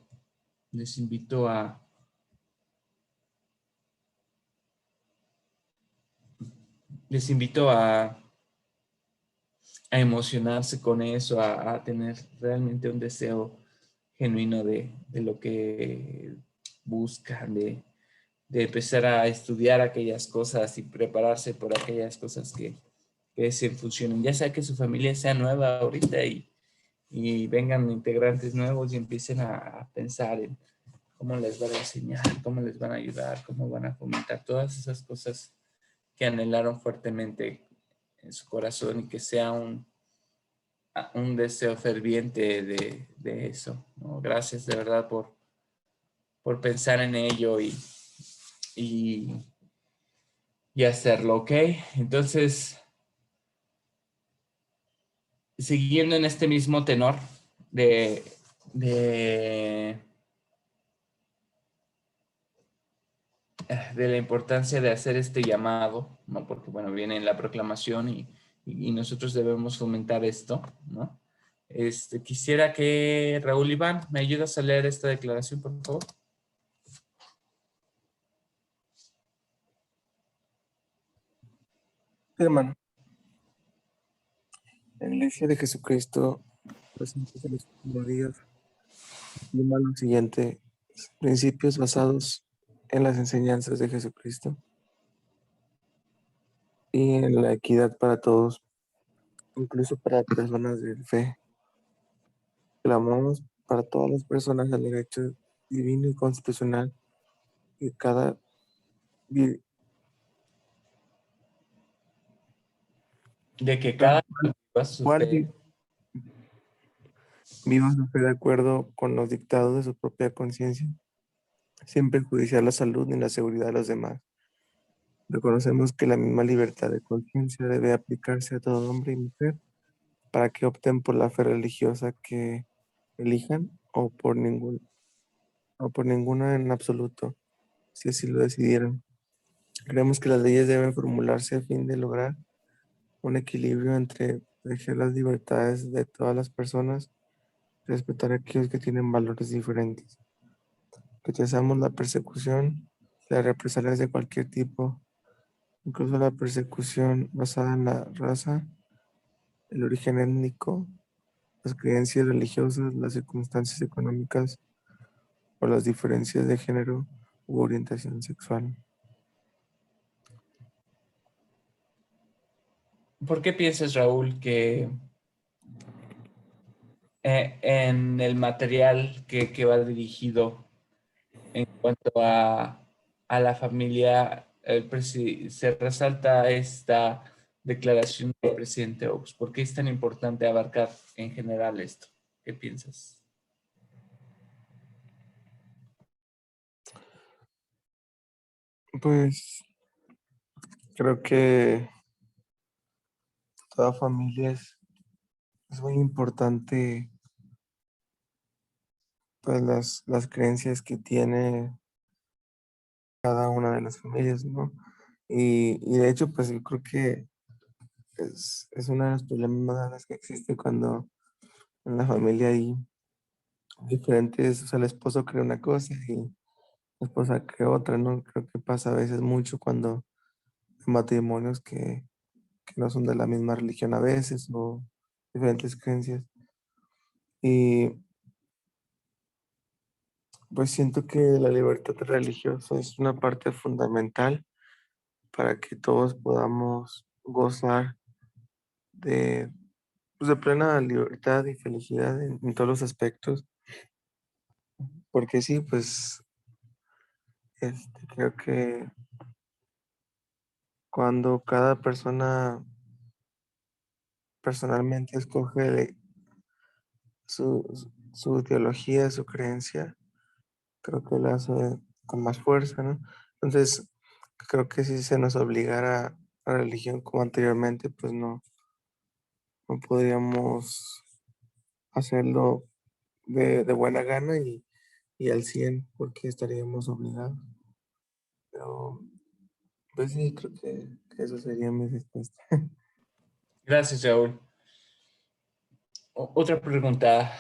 Les invito a emocionarse con eso, a tener realmente un deseo genuino de lo que buscan, de empezar a estudiar aquellas cosas y prepararse por aquellas cosas que se funcionen. Ya sea que su familia sea nueva ahorita y vengan integrantes nuevos y empiecen a pensar en cómo les van a enseñar, cómo les van a ayudar, cómo van a fomentar todas esas cosas que anhelaron fuertemente en su corazón, y que sea un deseo ferviente de eso, ¿no? Gracias de verdad por pensar en ello y hacerlo, ¿ok? Entonces, siguiendo en este mismo tenor de la importancia de hacer este llamado, ¿no? Porque, bueno, viene la proclamación y nosotros debemos fomentar esto, ¿no? Quisiera que Raúl Iván me ayudas a leer esta declaración, por favor. Hermano, la Iglesia de Jesucristo, presentes en los últimos días, afirma los siguientes principios basados en las enseñanzas de Jesucristo y en la equidad para todos, incluso para personas de fe. Clamamos para todas las personas el derecho divino y constitucional que cada de que cada viva su fe de acuerdo con los dictados de su propia conciencia, sin perjudicar la salud ni la seguridad de los demás. Reconocemos que la misma libertad de conciencia debe aplicarse a todo hombre y mujer para que opten por la fe religiosa que elijan o por ninguna en absoluto, si así lo decidieran. Creemos que las leyes deben formularse a fin de lograr un equilibrio entre proteger las libertades de todas las personas, respetar a aquellos que tienen valores diferentes. Rechazamos la persecución, las represalias de cualquier tipo, incluso la persecución basada en la raza, el origen étnico, las creencias religiosas, las circunstancias económicas o las diferencias de género u orientación sexual. ¿Por qué piensas, Raúl, que en el material que va dirigido en cuanto a la familia, se resalta esta declaración del presidente Oaks? ¿Por qué es tan importante abarcar en general esto? ¿Qué piensas? Pues creo que toda familia es muy importante, pues las creencias que tiene cada una de las familias, ¿no? Y de hecho, pues yo creo que es uno de los problemas más grandes que existe cuando en la familia hay diferentes, o sea, el esposo cree una cosa y la esposa cree otra, ¿no? Creo que pasa a veces mucho cuando hay matrimonios que no son de la misma religión a veces o diferentes creencias. Y pues siento que la libertad religiosa es una parte fundamental para que todos podamos gozar de, pues, de plena libertad y felicidad en todos los aspectos. Porque sí, pues creo que cuando cada persona personalmente escoge su ideología, su creencia, creo que lo hace con más fuerza, ¿no? Entonces, creo que si se nos obligara a la religión como anteriormente, pues no podríamos hacerlo de buena gana y al 100 porque estaríamos obligados. Pero, pues sí, creo que eso sería mi respuesta. Gracias, Raúl. Otra pregunta,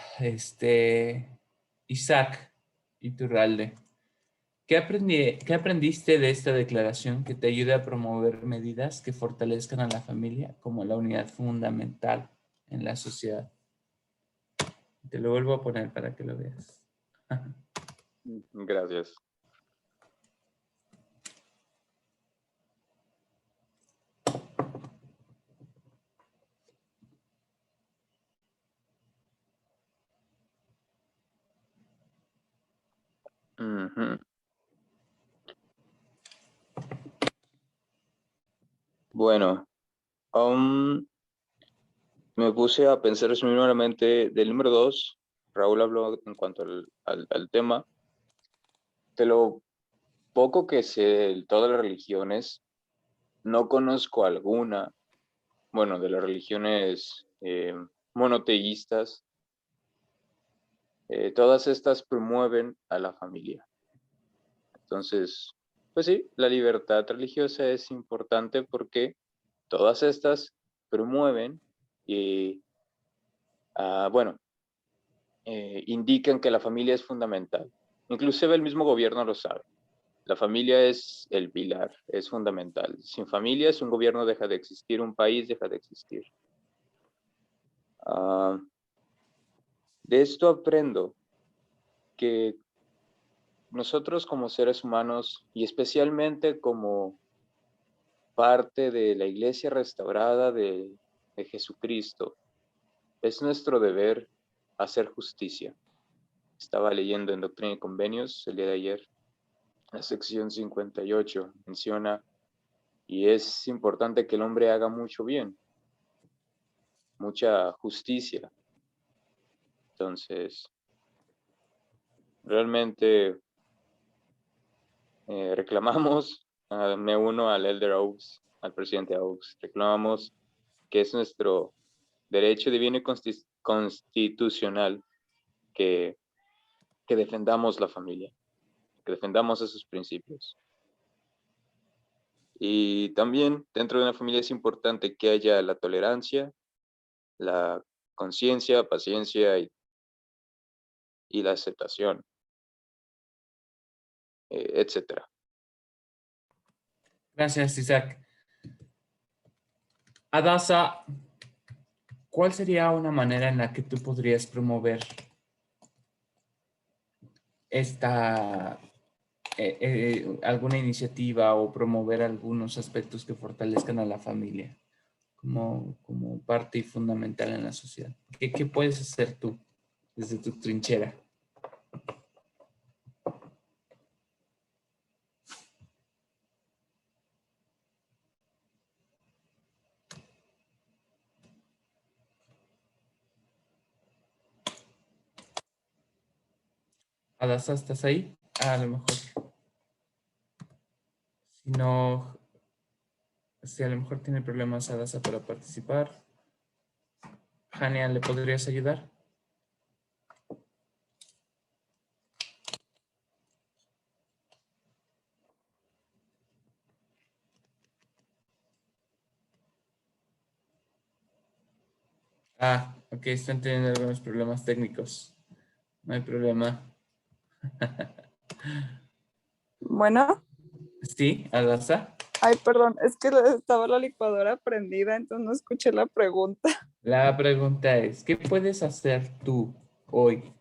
Isaac Iturralde. ¿Qué aprendiste de esta declaración que te ayude a promover medidas que fortalezcan a la familia como la unidad fundamental en la sociedad? Te lo vuelvo a poner para que lo veas. Gracias. Ujú. Bueno, me puse a pensar nuevamente del número 2. Raúl habló en cuanto al tema. De lo poco que sé de todas las religiones, no conozco alguna, bueno, de las religiones monoteístas, todas estas promueven a la familia. Entonces, pues sí, la libertad religiosa es importante porque todas estas promueven y, indican que la familia es fundamental. Inclusive el mismo gobierno lo sabe. La familia es el pilar, es fundamental. Sin familias, un gobierno deja de existir, un país deja de existir. De esto aprendo que nosotros como seres humanos, y especialmente como parte de la iglesia restaurada de Jesucristo, es nuestro deber hacer justicia. Estaba leyendo en Doctrina y Convenios el día de ayer, la sección 58 menciona, y es importante que el hombre haga mucho bien, mucha justicia. Entonces, realmente reclamamos, me uno al Elder Oaks, al presidente Oaks, reclamamos que es nuestro derecho divino y constitucional que defendamos la familia, que defendamos esos principios. Y también dentro de una familia es importante que haya la tolerancia, la conciencia, paciencia y la aceptación, etcétera. Gracias, Isaac. Adasa, ¿cuál sería una manera en la que tú podrías promover alguna iniciativa o promover algunos aspectos que fortalezcan a la familia como parte fundamental en la sociedad? ¿Qué puedes hacer tú desde tu trinchera? Adasa, ¿estás ahí? A lo mejor. Si no, si a lo mejor tiene problemas Adasa para participar. Jania, ¿le podrías ayudar? Ah, ok, están teniendo algunos problemas técnicos. No hay problema. Bueno, ¿Sí, Adasa? ay, perdón, es que estaba la licuadora prendida, entonces no escuché la pregunta. La pregunta es, ¿qué puedes hacer tú hoy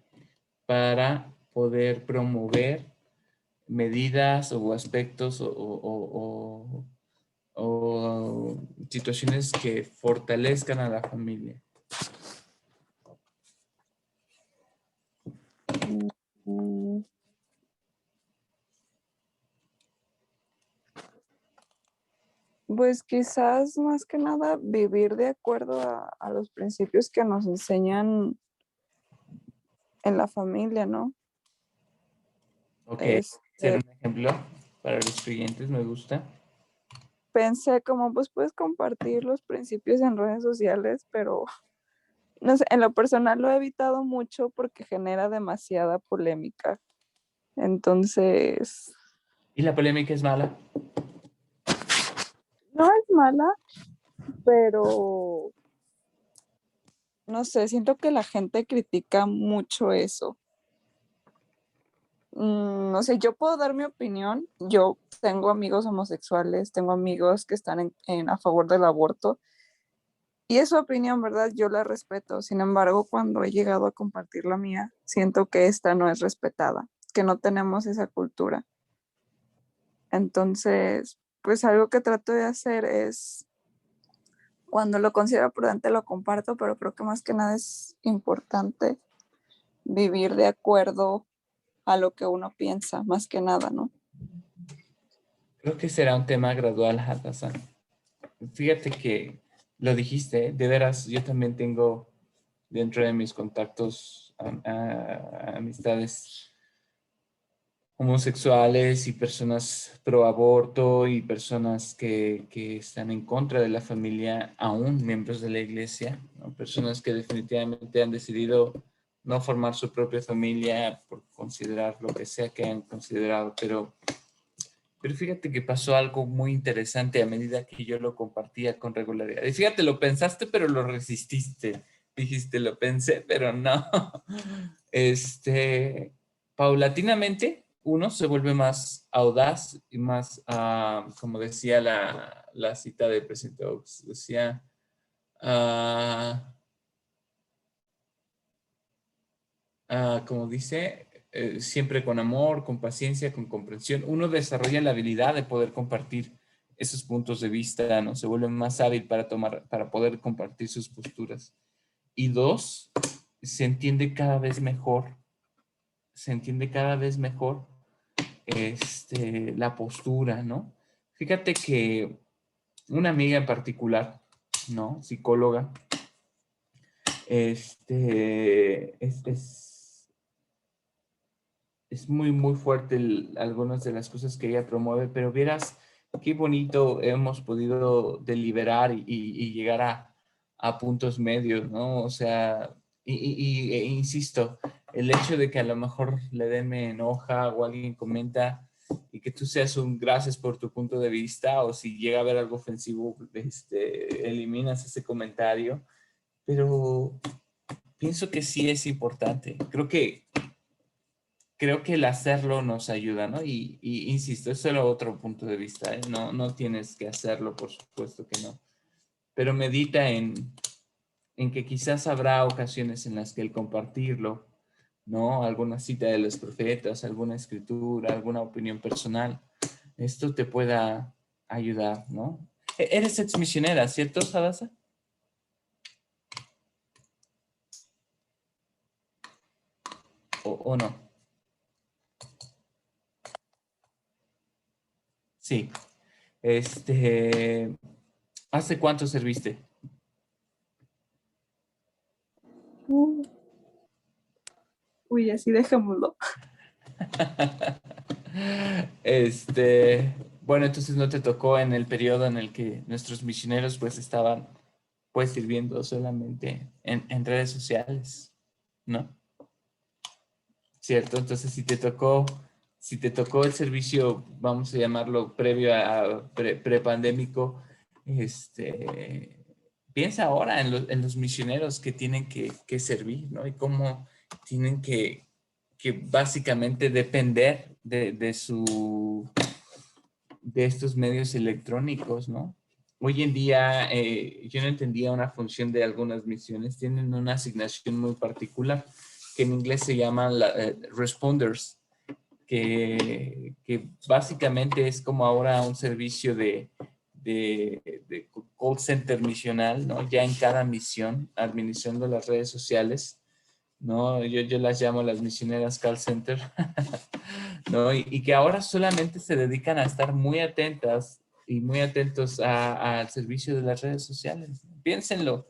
para poder promover medidas o aspectos o situaciones que fortalezcan a la familia? Mm, Pues quizás más que nada vivir de acuerdo a los principios que nos enseñan en la familia, ¿no? Ok, ser Este, un ejemplo para los clientes, me gusta. pensé como pues puedes compartir los principios en redes sociales, pero no sé, en lo personal lo he evitado mucho porque genera demasiada polémica. Entonces, ¿Y la polémica es mala? no es mala, pero no sé, siento que la gente critica mucho eso. No sé, yo puedo dar mi opinión. Yo tengo amigos homosexuales, tengo amigos que están a favor del aborto y es su opinión, ¿verdad? Yo la respeto. Sin embargo, cuando he llegado a compartir la mía, siento que esta no es respetada, que no tenemos esa cultura. Entonces, pues algo que trato de hacer es, cuando lo considero prudente, lo comparto, pero creo que más que nada es importante vivir de acuerdo a lo que uno piensa, más que nada, ¿no? Creo que será un tema gradual, Hadassah. Fíjate que lo dijiste, ¿eh? De veras, yo también tengo dentro de mis contactos amistades homosexuales y personas pro aborto y personas que están en contra de la familia, aún miembros de la iglesia, ¿no? Personas que definitivamente han decidido no formar su propia familia por considerar lo que sea que han considerado, pero fíjate que pasó algo muy interesante a medida que yo lo compartía con regularidad. Y fíjate, lo pensaste, pero lo resististe. Dijiste, lo pensé, pero no. Paulatinamente, uno se vuelve más audaz y más, como decía la cita de presidente Oaks, decía, como dice, siempre con amor, con paciencia, con comprensión, uno desarrolla la habilidad de poder compartir esos puntos de vista, ¿no? Se vuelve más hábil para poder compartir sus posturas. Y dos, se entiende cada vez mejor la postura, ¿no? Fíjate que una amiga en particular, ¿no? Psicóloga, es muy, muy fuerte algunas de las cosas que ella promueve, pero vieras qué bonito hemos podido deliberar y llegar a puntos medios, ¿no? O sea, insisto, el hecho de que a lo mejor le den me enoja o alguien comenta y que tú seas un gracias por tu punto de vista, o si llega a haber algo ofensivo, eliminas ese comentario, pero pienso que sí es importante. Creo que el hacerlo nos ayuda, ¿no? Y insisto, es solo otro punto de vista, ¿eh? No tienes que hacerlo, por supuesto que no. Pero medita en en que quizás habrá ocasiones en las que el compartirlo, ¿no? Alguna cita de los profetas, alguna escritura, alguna opinión personal, esto te pueda ayudar, ¿no? Eres ex misionera, ¿cierto, Hadassah? ¿O no? Sí. ¿Hace cuánto serviste? Uy, así dejémoslo. Bueno, entonces no te tocó en el periodo en el que nuestros misioneros pues estaban pues sirviendo solamente en redes sociales, ¿no? ¿Cierto? Entonces si te tocó el servicio, vamos a llamarlo previo a prepandémico, piensa ahora en los misioneros que tienen que servir, ¿no? Y cómo tienen que básicamente depender de estos medios electrónicos, ¿no? Hoy en día, yo no entendía una función de algunas misiones, tienen una asignación muy particular que en inglés se llama responders, que básicamente es como ahora un servicio de call center misional, ¿no? Ya en cada misión, administrando las redes sociales, ¿no? Yo las llamo las misioneras call center, ¿no? Y que ahora solamente se dedican a estar muy atentas y muy atentos al servicio de las redes sociales. Piénsenlo,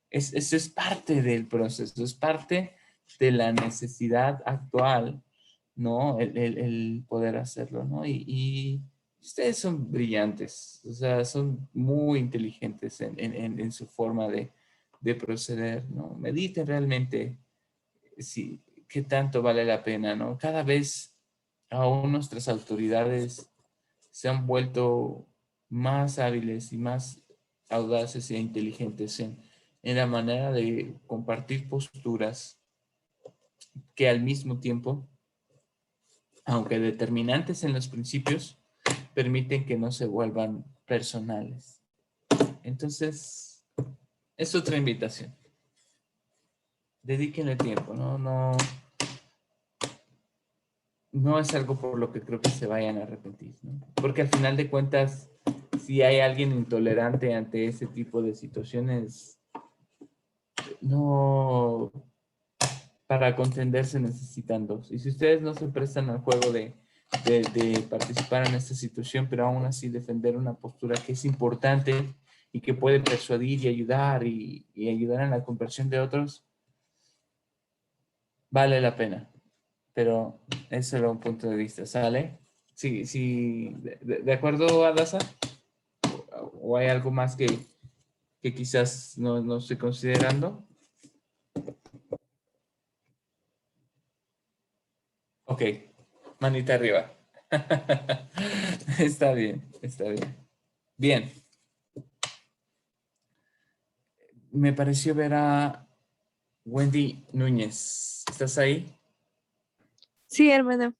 eso es parte del proceso, es parte de la necesidad actual, ¿no? El poder hacerlo, ¿no? Y ustedes son brillantes, o sea, son muy inteligentes en su forma de proceder, ¿no? Mediten realmente si, qué tanto vale la pena, ¿no? Cada vez aún nuestras autoridades se han vuelto más hábiles y más audaces e inteligentes en la manera de compartir posturas que al mismo tiempo, aunque determinantes en los principios, permiten que no se vuelvan personales. Entonces, es otra invitación. Dedíquenle tiempo, no es algo por lo que creo que se vayan a arrepentir, ¿no? Porque al final de cuentas, si hay alguien intolerante ante ese tipo de situaciones, no, para contender se necesitan dos. Y si ustedes no se prestan al juego de participar en esta situación, pero aún así defender una postura que es importante y que puede persuadir y ayudar y ayudar en la conversión de otros, vale la pena. Pero eso era un punto de vista, ¿sale? Sí, de acuerdo, Hadassah? ¿O hay algo más que quizás no estoy considerando? Ok, manita arriba. Está bien, está bien. Bien. Me pareció ver a Wendy Núñez. ¿Estás ahí? Sí, hermano.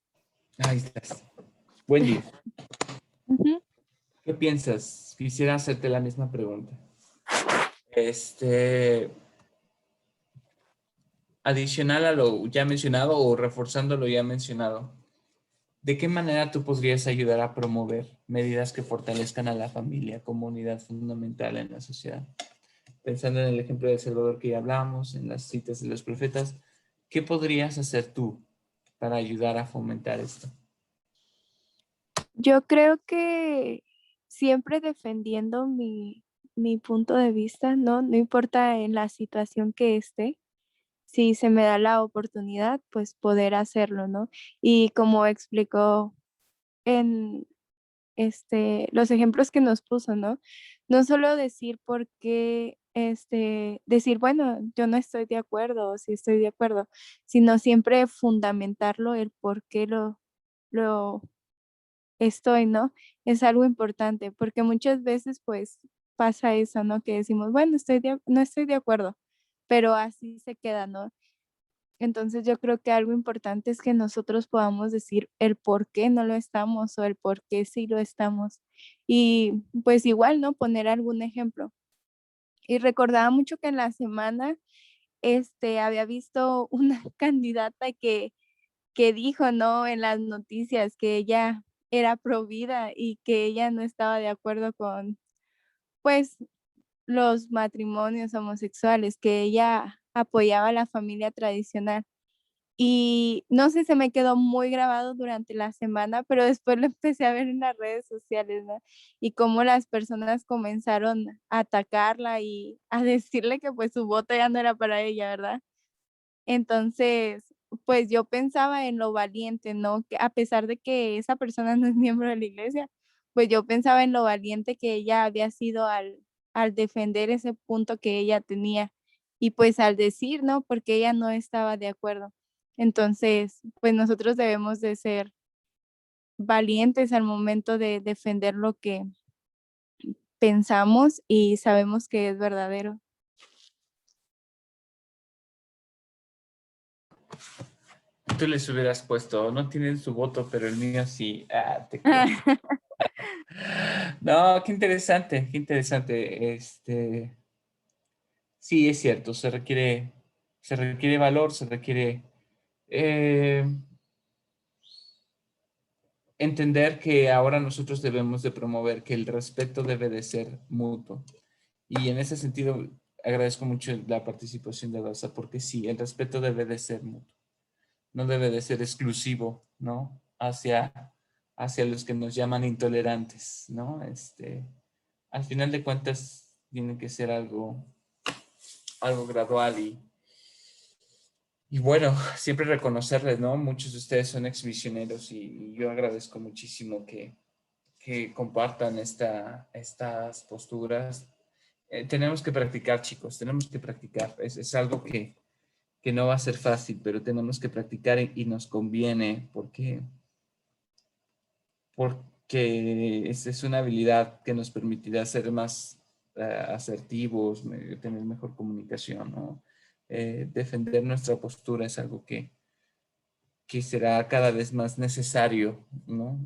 Ahí estás. Wendy, Ujú. ¿qué piensas? Quisiera hacerte la misma pregunta. Adicional a lo ya mencionado o reforzando lo ya mencionado, ¿de qué manera tú podrías ayudar a promover medidas que fortalezcan a la familia como unidad fundamental en la sociedad? Pensando en el ejemplo de El Salvador que ya hablamos, en las citas de los profetas, ¿qué podrías hacer tú para ayudar a fomentar esto? Yo creo que siempre defendiendo mi punto de vista, ¿no? No importa en la situación que esté, si se me da la oportunidad, pues poder hacerlo, ¿no? Y como explicó en los ejemplos que nos puso, ¿no? No solo decir por qué, decir, bueno, yo no estoy de acuerdo o sí estoy de acuerdo, sino siempre fundamentarlo, el por qué lo estoy, ¿no? Es algo importante, porque muchas veces, pues, pasa eso, ¿no? Que decimos, bueno, no estoy de acuerdo, pero así se queda, ¿no? Entonces yo creo que algo importante es que nosotros podamos decir el por qué no lo estamos o el por qué sí lo estamos. Y pues igual, ¿no? Poner algún ejemplo. Y recordaba mucho que en la semana había visto una candidata que dijo, ¿no? En las noticias que ella era pro vida y que ella no estaba de acuerdo con, pues, los matrimonios homosexuales, que ella apoyaba a la familia tradicional. Y no sé, se me quedó muy grabado durante la semana, pero después lo empecé a ver en las redes sociales, ¿no? Y cómo las personas comenzaron a atacarla y a decirle que pues su voto ya no era para ella, ¿verdad? Entonces, pues yo pensaba en lo valiente, ¿no? Que a pesar de que esa persona no es miembro de la iglesia, pues yo pensaba en lo valiente que ella había sido al defender ese punto que ella tenía y pues al decir, ¿no? Porque ella no estaba de acuerdo. Entonces, pues nosotros debemos de ser valientes al momento de defender lo que pensamos y sabemos que es verdadero. Tú les hubieras puesto, no tienen su voto, pero el mío sí. Ah, te creo. No, qué interesante, qué interesante. Sí, es cierto, se requiere valor, se requiere eh, entender que ahora nosotros debemos de promover que el respeto debe de ser mutuo. Y en ese sentido agradezco mucho la participación de Rosa, porque sí, el respeto debe de ser mutuo. No debe de ser exclusivo, ¿no? Hacia los que nos llaman intolerantes, ¿no? Al final de cuentas, tiene que ser algo gradual y bueno, siempre reconocerles, ¿no? Muchos de ustedes son exmisioneros y yo agradezco muchísimo que compartan estas posturas. Tenemos que practicar, chicos, tenemos que practicar. Es algo que no va a ser fácil, pero tenemos que practicar y nos conviene porque es una habilidad que nos permitirá ser más asertivos, tener mejor comunicación, ¿no? Defender nuestra postura es algo que será cada vez más necesario, ¿no?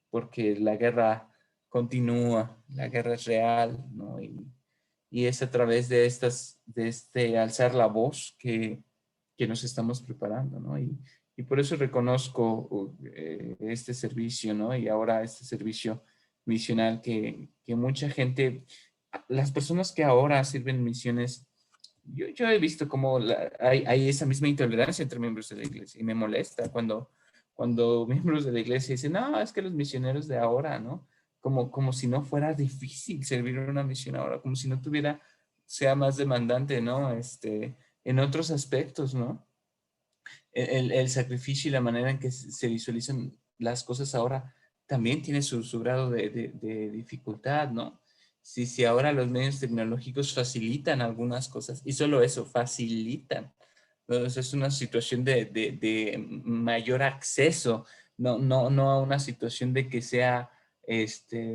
Porque la guerra continúa, la guerra es real, ¿no? Y es a través de este alzar la voz que nos estamos preparando, ¿no? Y por eso reconozco este servicio, ¿no? Y ahora este servicio misional que mucha gente, las personas que ahora sirven misiones, yo he visto cómo hay esa misma intolerancia entre miembros de la iglesia y me molesta cuando miembros de la iglesia dicen, no, es que los misioneros de ahora, ¿no? Como si no fuera difícil servir una misión ahora, como si no sea más demandante, ¿no? En otros aspectos, ¿no? El sacrificio y la manera en que se visualizan las cosas ahora también tiene su grado de dificultad, ¿no? Si ahora los medios tecnológicos facilitan algunas cosas, y solo eso, facilitan. Entonces es una situación de mayor acceso, no a una situación de que sea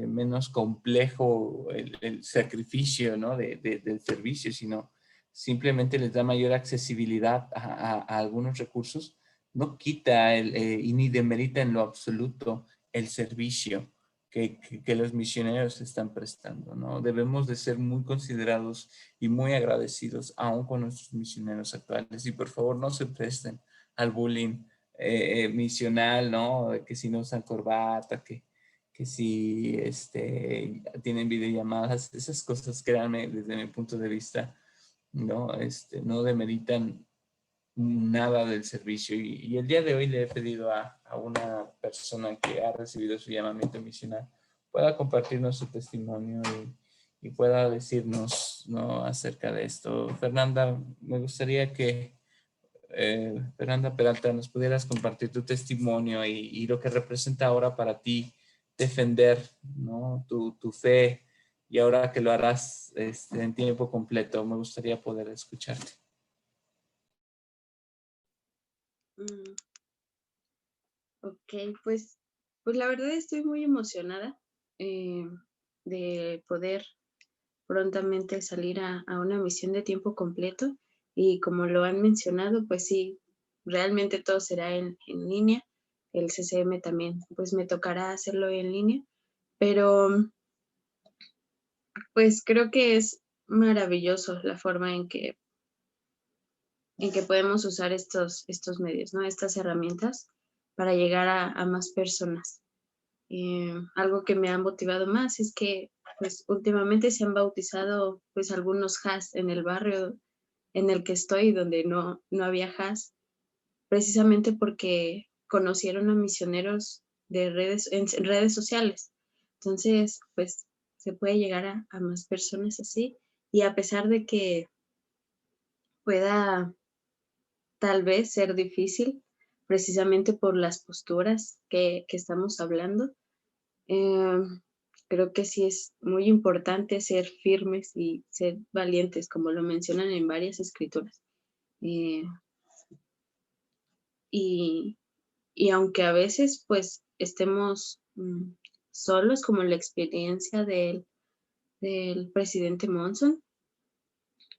menos complejo el sacrificio, ¿no? del servicio, sino simplemente les da mayor accesibilidad a algunos recursos, no quita y ni demerita en lo absoluto el servicio que los misioneros están prestando, ¿no? Debemos de ser muy considerados y muy agradecidos aún con nuestros misioneros actuales. Y por favor no se presten al bullying misional, ¿no? Que si no usan corbata, que si tienen videollamadas, esas cosas, créanme, desde mi punto de vista, no demeritan nada del servicio. Y el día de hoy le he pedido a una persona que ha recibido su llamamiento misional pueda compartirnos su testimonio y pueda decirnos, ¿no? acerca de esto. Fernanda, me gustaría que Fernanda Peralta, nos pudieras compartir tu testimonio y lo que representa ahora para ti defender, ¿no? tu fe, y ahora que lo harás en tiempo completo, me gustaría poder escucharte. Ok, pues la verdad estoy muy emocionada de poder prontamente salir a una misión de tiempo completo, y como lo han mencionado, pues sí, realmente todo será en línea. El CCM también, pues me tocará hacerlo en línea, pero pues creo que es maravilloso la forma en que podemos usar estos medios, ¿no? Estas herramientas para llegar a más personas. Algo que me ha motivado más es que pues últimamente se han bautizado pues algunos HAS en el barrio en el que estoy, donde no había HAS, precisamente porque conocieron a misioneros en redes sociales. Entonces, pues se puede llegar a más personas así, y a pesar de que pueda tal vez ser difícil, precisamente por las posturas que estamos hablando, creo que sí es muy importante ser firmes y ser valientes, como lo mencionan en varias escrituras. Y aunque a veces pues estemos solos, como la experiencia del presidente Monson,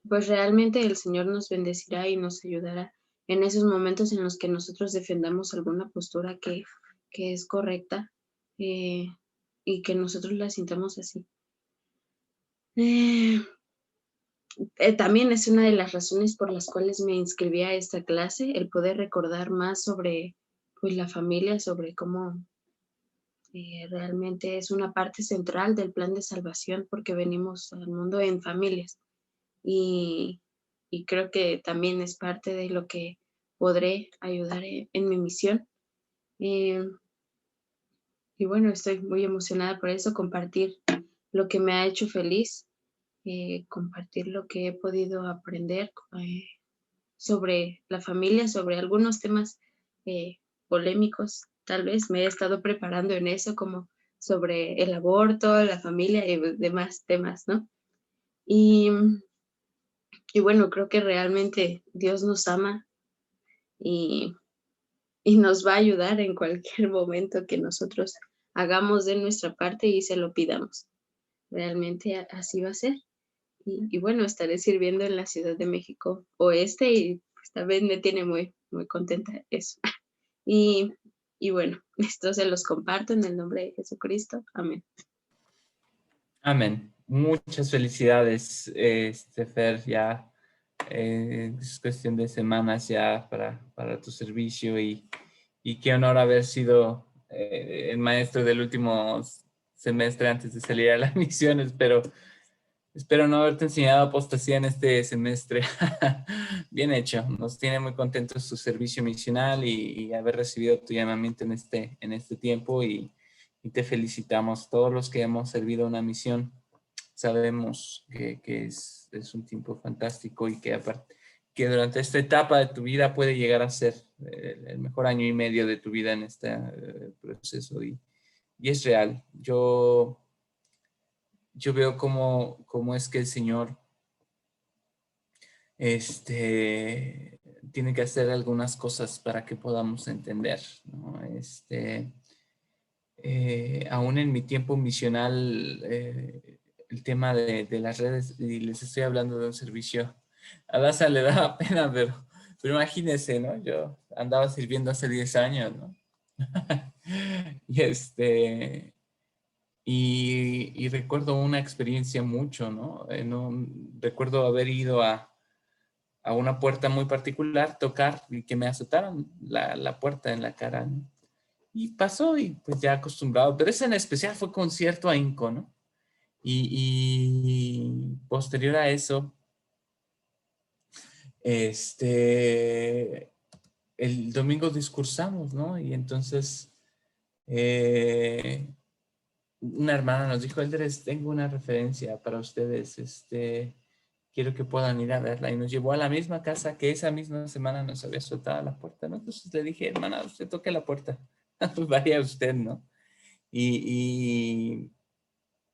pues realmente el Señor nos bendecirá y nos ayudará en esos momentos en los que nosotros defendamos alguna postura que es correcta, y que nosotros la sintamos así. También es una de las razones por las cuales me inscribí a esta clase, el poder recordar más sobre pues, la familia, sobre cómo realmente es una parte central del plan de salvación, porque venimos al mundo en familias. Y creo que también es parte de lo que podré ayudar en mi misión. Y bueno, estoy muy emocionada por eso, compartir lo que me ha hecho feliz, compartir lo que he podido aprender sobre la familia, sobre algunos temas polémicos. Tal vez me he estado preparando en eso, como sobre el aborto, la familia y demás temas, ¿no? Y bueno, creo que realmente Dios nos ama y nos va a ayudar en cualquier momento que nosotros hagamos de nuestra parte y se lo pidamos. Realmente así va a ser. Y bueno, estaré sirviendo en la Ciudad de México Oeste y pues también me tiene muy, muy contenta eso. Y bueno, esto se los comparto en el nombre de Jesucristo. Amén. Amén. Muchas felicidades, Fer, ya es cuestión de semanas ya para tu servicio y qué honor haber sido el maestro del último semestre antes de salir a las misiones, pero espero no haberte enseñado apostasía en este semestre. Bien hecho, nos tiene muy contentos tu servicio misional y haber recibido tu llamamiento en este tiempo y te felicitamos. Todos los que hemos servido una misión sabemos que es un tiempo fantástico y que durante esta etapa de tu vida puede llegar a ser el mejor año y medio de tu vida en este proceso y es real. Yo veo cómo es que el Señor tiene que hacer algunas cosas para que podamos entender, ¿no? Aún en mi tiempo misional, el tema de las redes, y les estoy hablando de un servicio, a Daza le daba pena, pero imagínense, ¿no? Yo andaba sirviendo hace 10 años, ¿no? y recuerdo una experiencia mucho, ¿no? Recuerdo haber ido a una puerta muy particular, tocar y que me azotaron la puerta en la cara, ¿no? Y pasó y pues ya acostumbrado, pero ese en especial fue con cierto ahínco, ¿no? Y posterior a eso, el domingo discursamos, ¿no? Y entonces una hermana nos dijo, Eldres, tengo una referencia para ustedes, quiero que puedan ir a verla. Y nos llevó a la misma casa que esa misma semana nos había soltado la puerta, ¿no? Entonces le dije, hermana, usted toque la puerta. Vaya usted, ¿no? Y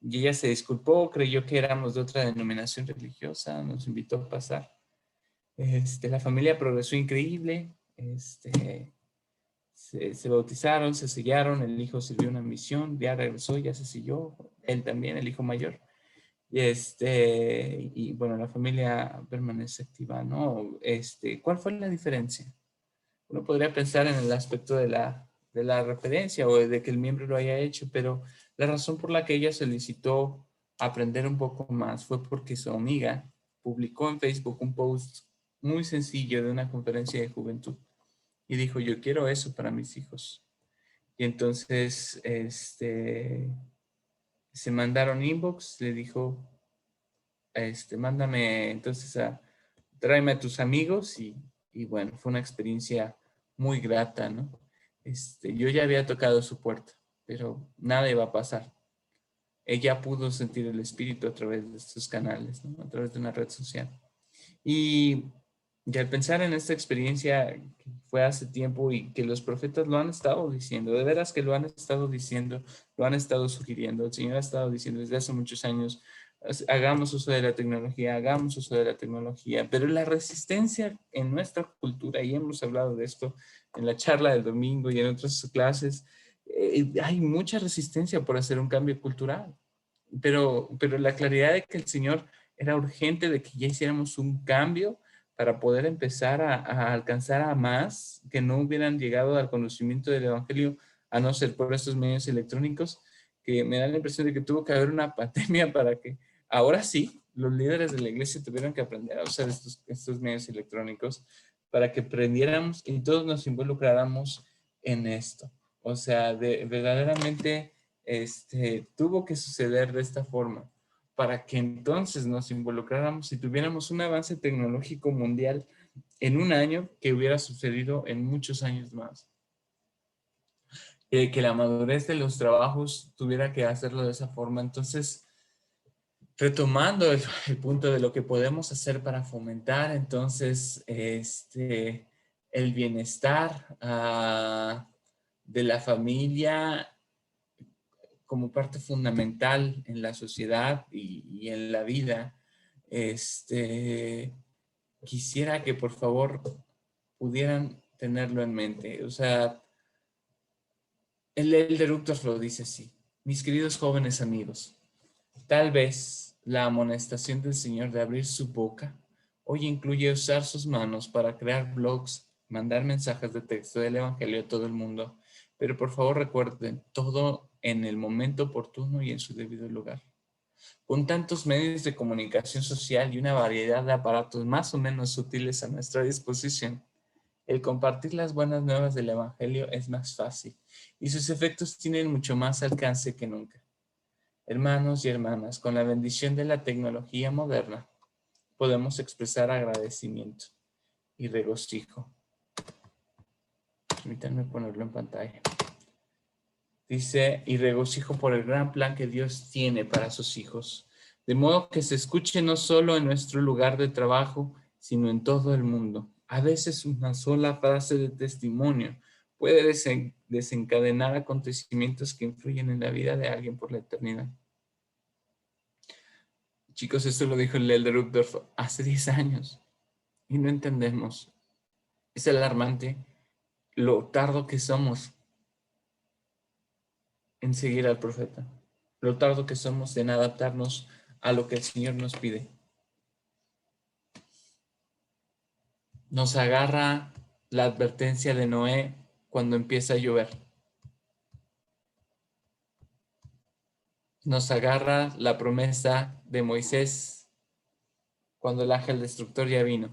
ella se disculpó, creyó que éramos de otra denominación religiosa, nos invitó a pasar. La familia progresó increíble, se bautizaron, se sellaron, el hijo sirvió una misión, ya regresó, ya se selló, él también, el hijo mayor. Y bueno, la familia permanece activa, ¿no? ¿Cuál fue la diferencia? Uno podría pensar en el aspecto de la referencia o de que el miembro lo haya hecho, pero la razón por la que ella solicitó aprender un poco más fue porque su amiga publicó en Facebook un post muy sencillo de una conferencia de juventud y dijo, yo quiero eso para mis hijos. Y entonces, se mandaron inbox, le dijo, mándame entonces tráeme a tus amigos y bueno, fue una experiencia muy grata, ¿no? Yo ya había tocado su puerta, pero nada iba a pasar. Ella pudo sentir el espíritu a través de estos canales, ¿no? A través de una red social. Y al pensar en esta experiencia que fue hace tiempo y que los profetas lo han estado diciendo, de veras que lo han estado diciendo, lo han estado sugiriendo, el Señor ha estado diciendo desde hace muchos años, hagamos uso de la tecnología, hagamos uso de la tecnología, pero la resistencia en nuestra cultura, y hemos hablado de esto en la charla del domingo y en otras clases, hay mucha resistencia por hacer un cambio cultural, pero la claridad de que el Señor era urgente de que ya hiciéramos un cambio para poder empezar a alcanzar a más que no hubieran llegado al conocimiento del Evangelio, a no ser por estos medios electrónicos, que me da la impresión de que tuvo que haber una pandemia para que ahora sí los líderes de la iglesia tuvieran que aprender a usar estos medios electrónicos para que aprendiéramos y todos nos involucráramos en esto. O sea, verdaderamente tuvo que suceder de esta forma para que entonces nos involucráramos y tuviéramos un avance tecnológico mundial en un año que hubiera sucedido en muchos años más. Que la madurez de los trabajos tuviera que hacerlo de esa forma. Entonces, retomando el punto de lo que podemos hacer para fomentar entonces el bienestar de la familia como parte fundamental en la sociedad y en la vida, quisiera que por favor pudieran tenerlo en mente. O sea, el Elder Uchtdorf lo dice así: mis queridos jóvenes amigos, tal vez la amonestación del Señor de abrir su boca hoy incluye usar sus manos para crear blogs, mandar mensajes de texto del Evangelio a todo el mundo, pero por favor recuerden, todo en el momento oportuno y en su debido lugar. Con tantos medios de comunicación social y una variedad de aparatos más o menos sutiles a nuestra disposición, el compartir las buenas nuevas del Evangelio es más fácil y sus efectos tienen mucho más alcance que nunca. Hermanos y hermanas, con la bendición de la tecnología moderna, podemos expresar agradecimiento y regocijo. Permítanme ponerlo en pantalla. Dice, y regocijo por el gran plan que Dios tiene para sus hijos, de modo que se escuche no solo en nuestro lugar de trabajo, sino en todo el mundo. A veces una sola frase de testimonio puede desencadenar acontecimientos que influyen en la vida de alguien por la eternidad. Chicos, esto lo dijo el Elder Uchtdorf hace 10 años y no entendemos. Es alarmante lo tardo que somos en seguir al profeta, lo tardo que somos en adaptarnos a lo que el Señor nos pide. Nos agarra la advertencia de Noé cuando empieza a llover. Nos agarra la promesa de Moisés cuando el ángel destructor ya vino.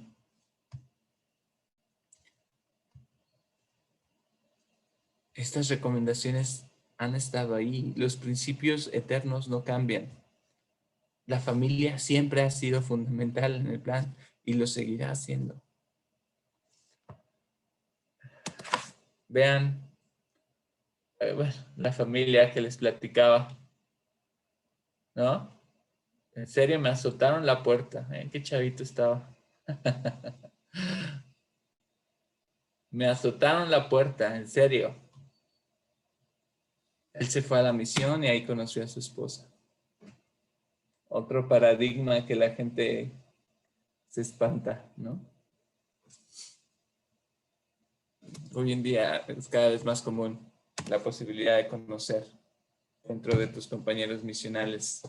Estas recomendaciones han estado ahí. Los principios eternos no cambian. La familia siempre ha sido fundamental en el plan y lo seguirá haciendo. Vean, la familia que les platicaba, ¿no? En serio, me azotaron la puerta. Qué chavito estaba. Me azotaron la puerta, en serio. Él se fue a la misión y ahí conoció a su esposa. Otro paradigma que la gente se espanta, ¿no? Hoy en día es cada vez más común la posibilidad de conocer dentro de tus compañeros misionales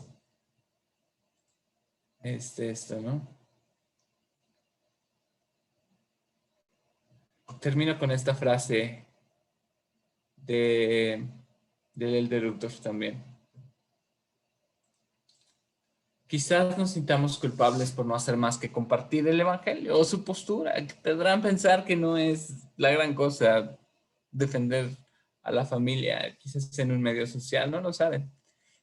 esto, ¿no? Termino con esta frase del Elder Uchtdorf también. Quizás nos sintamos culpables por no hacer más que compartir el evangelio o su postura. Podrán pensar que no es la gran cosa defender a la familia, quizás en un medio social, no lo saben.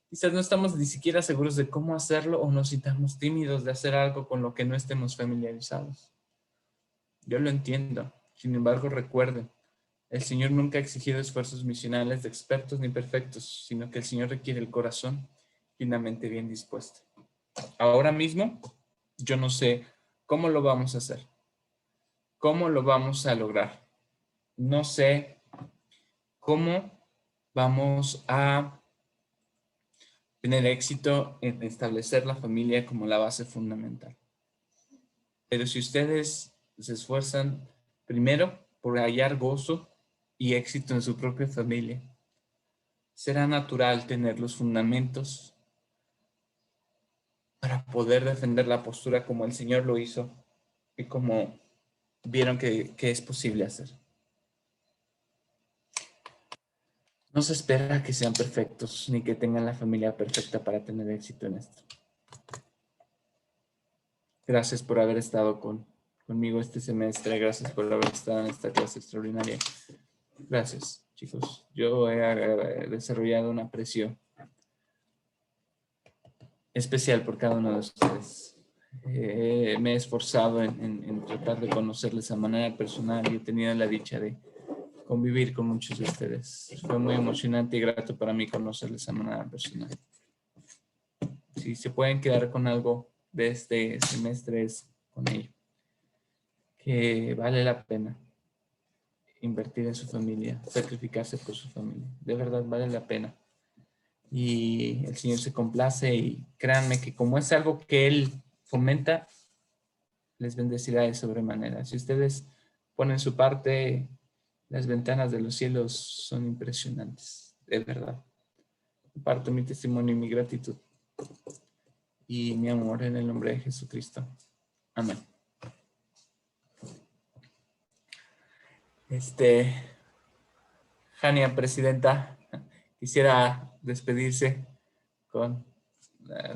Quizás no estamos ni siquiera seguros de cómo hacerlo o nos sintamos tímidos de hacer algo con lo que no estemos familiarizados. Yo lo entiendo. Sin embargo, recuerden, el Señor nunca ha exigido esfuerzos misionales de expertos ni perfectos, sino que el Señor requiere el corazón y una mente bien dispuesta. Ahora mismo, yo no sé cómo lo vamos a hacer, cómo lo vamos a lograr. No sé cómo vamos a tener éxito en establecer la familia como la base fundamental. Pero si ustedes se esfuerzan primero por hallar gozo y éxito en su propia familia, será natural tener los fundamentos para poder defender la postura como el Señor lo hizo y como vieron que es posible hacer. No se espera que sean perfectos ni que tengan la familia perfecta para tener éxito en esto. Gracias por haber estado conmigo este semestre. Gracias por haber estado en esta clase extraordinaria. Gracias, chicos. Yo he desarrollado un aprecio especial por cada uno de ustedes. Me he esforzado en tratar de conocerles a manera personal y he tenido la dicha de convivir con muchos de ustedes. Fue muy emocionante y grato para mí conocerles a manera personal. Si se pueden quedar con algo de este semestre es con ello. Que vale la pena invertir en su familia, sacrificarse por su familia. De verdad vale la pena. Y el Señor se complace y créanme que como es algo que Él fomenta, les bendecirá de sobremanera. Si ustedes ponen su parte, las ventanas de los cielos son impresionantes, de verdad. Comparto mi testimonio y mi gratitud y mi amor en el nombre de Jesucristo. Amén. Jania, presidenta, quisiera despedirse con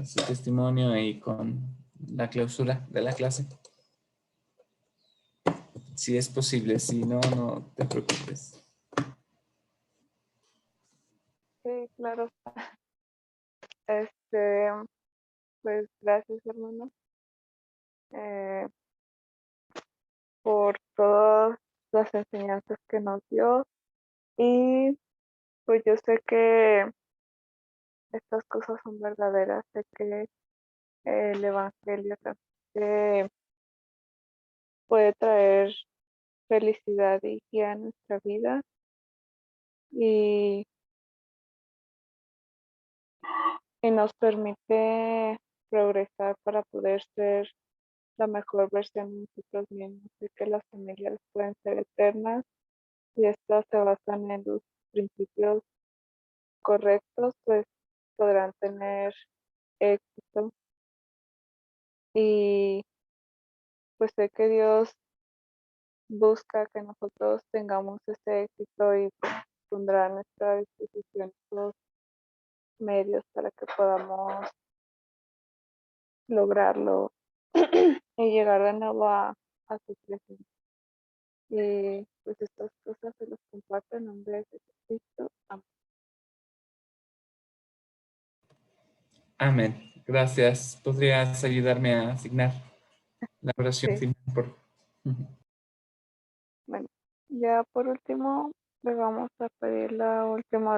su testimonio y con la clausura de la clase. Si es posible, si no, no te preocupes. Sí, claro. Pues gracias, hermano, por todas las enseñanzas que nos dio. Y pues yo sé que estas cosas son verdaderas, sé que el Evangelio realmente puede traer felicidad y guía a nuestra vida y nos permite progresar para poder ser la mejor versión de nosotros mismos. Sé que las familias pueden ser eternas y estas se basan en los principios correctos, pues podrán tener éxito. Y pues sé que Dios busca que nosotros tengamos ese éxito y pues, pondrá a nuestra disposición los medios para que podamos lograrlo y llegar de nuevo a su presencia. Y pues estas cosas se las comparto en nombre de Jesucristo. Amén. Amén. Gracias. ¿Podrías ayudarme a asignar la oración Sí. final? Bueno, ya por último le vamos a pedir la última oración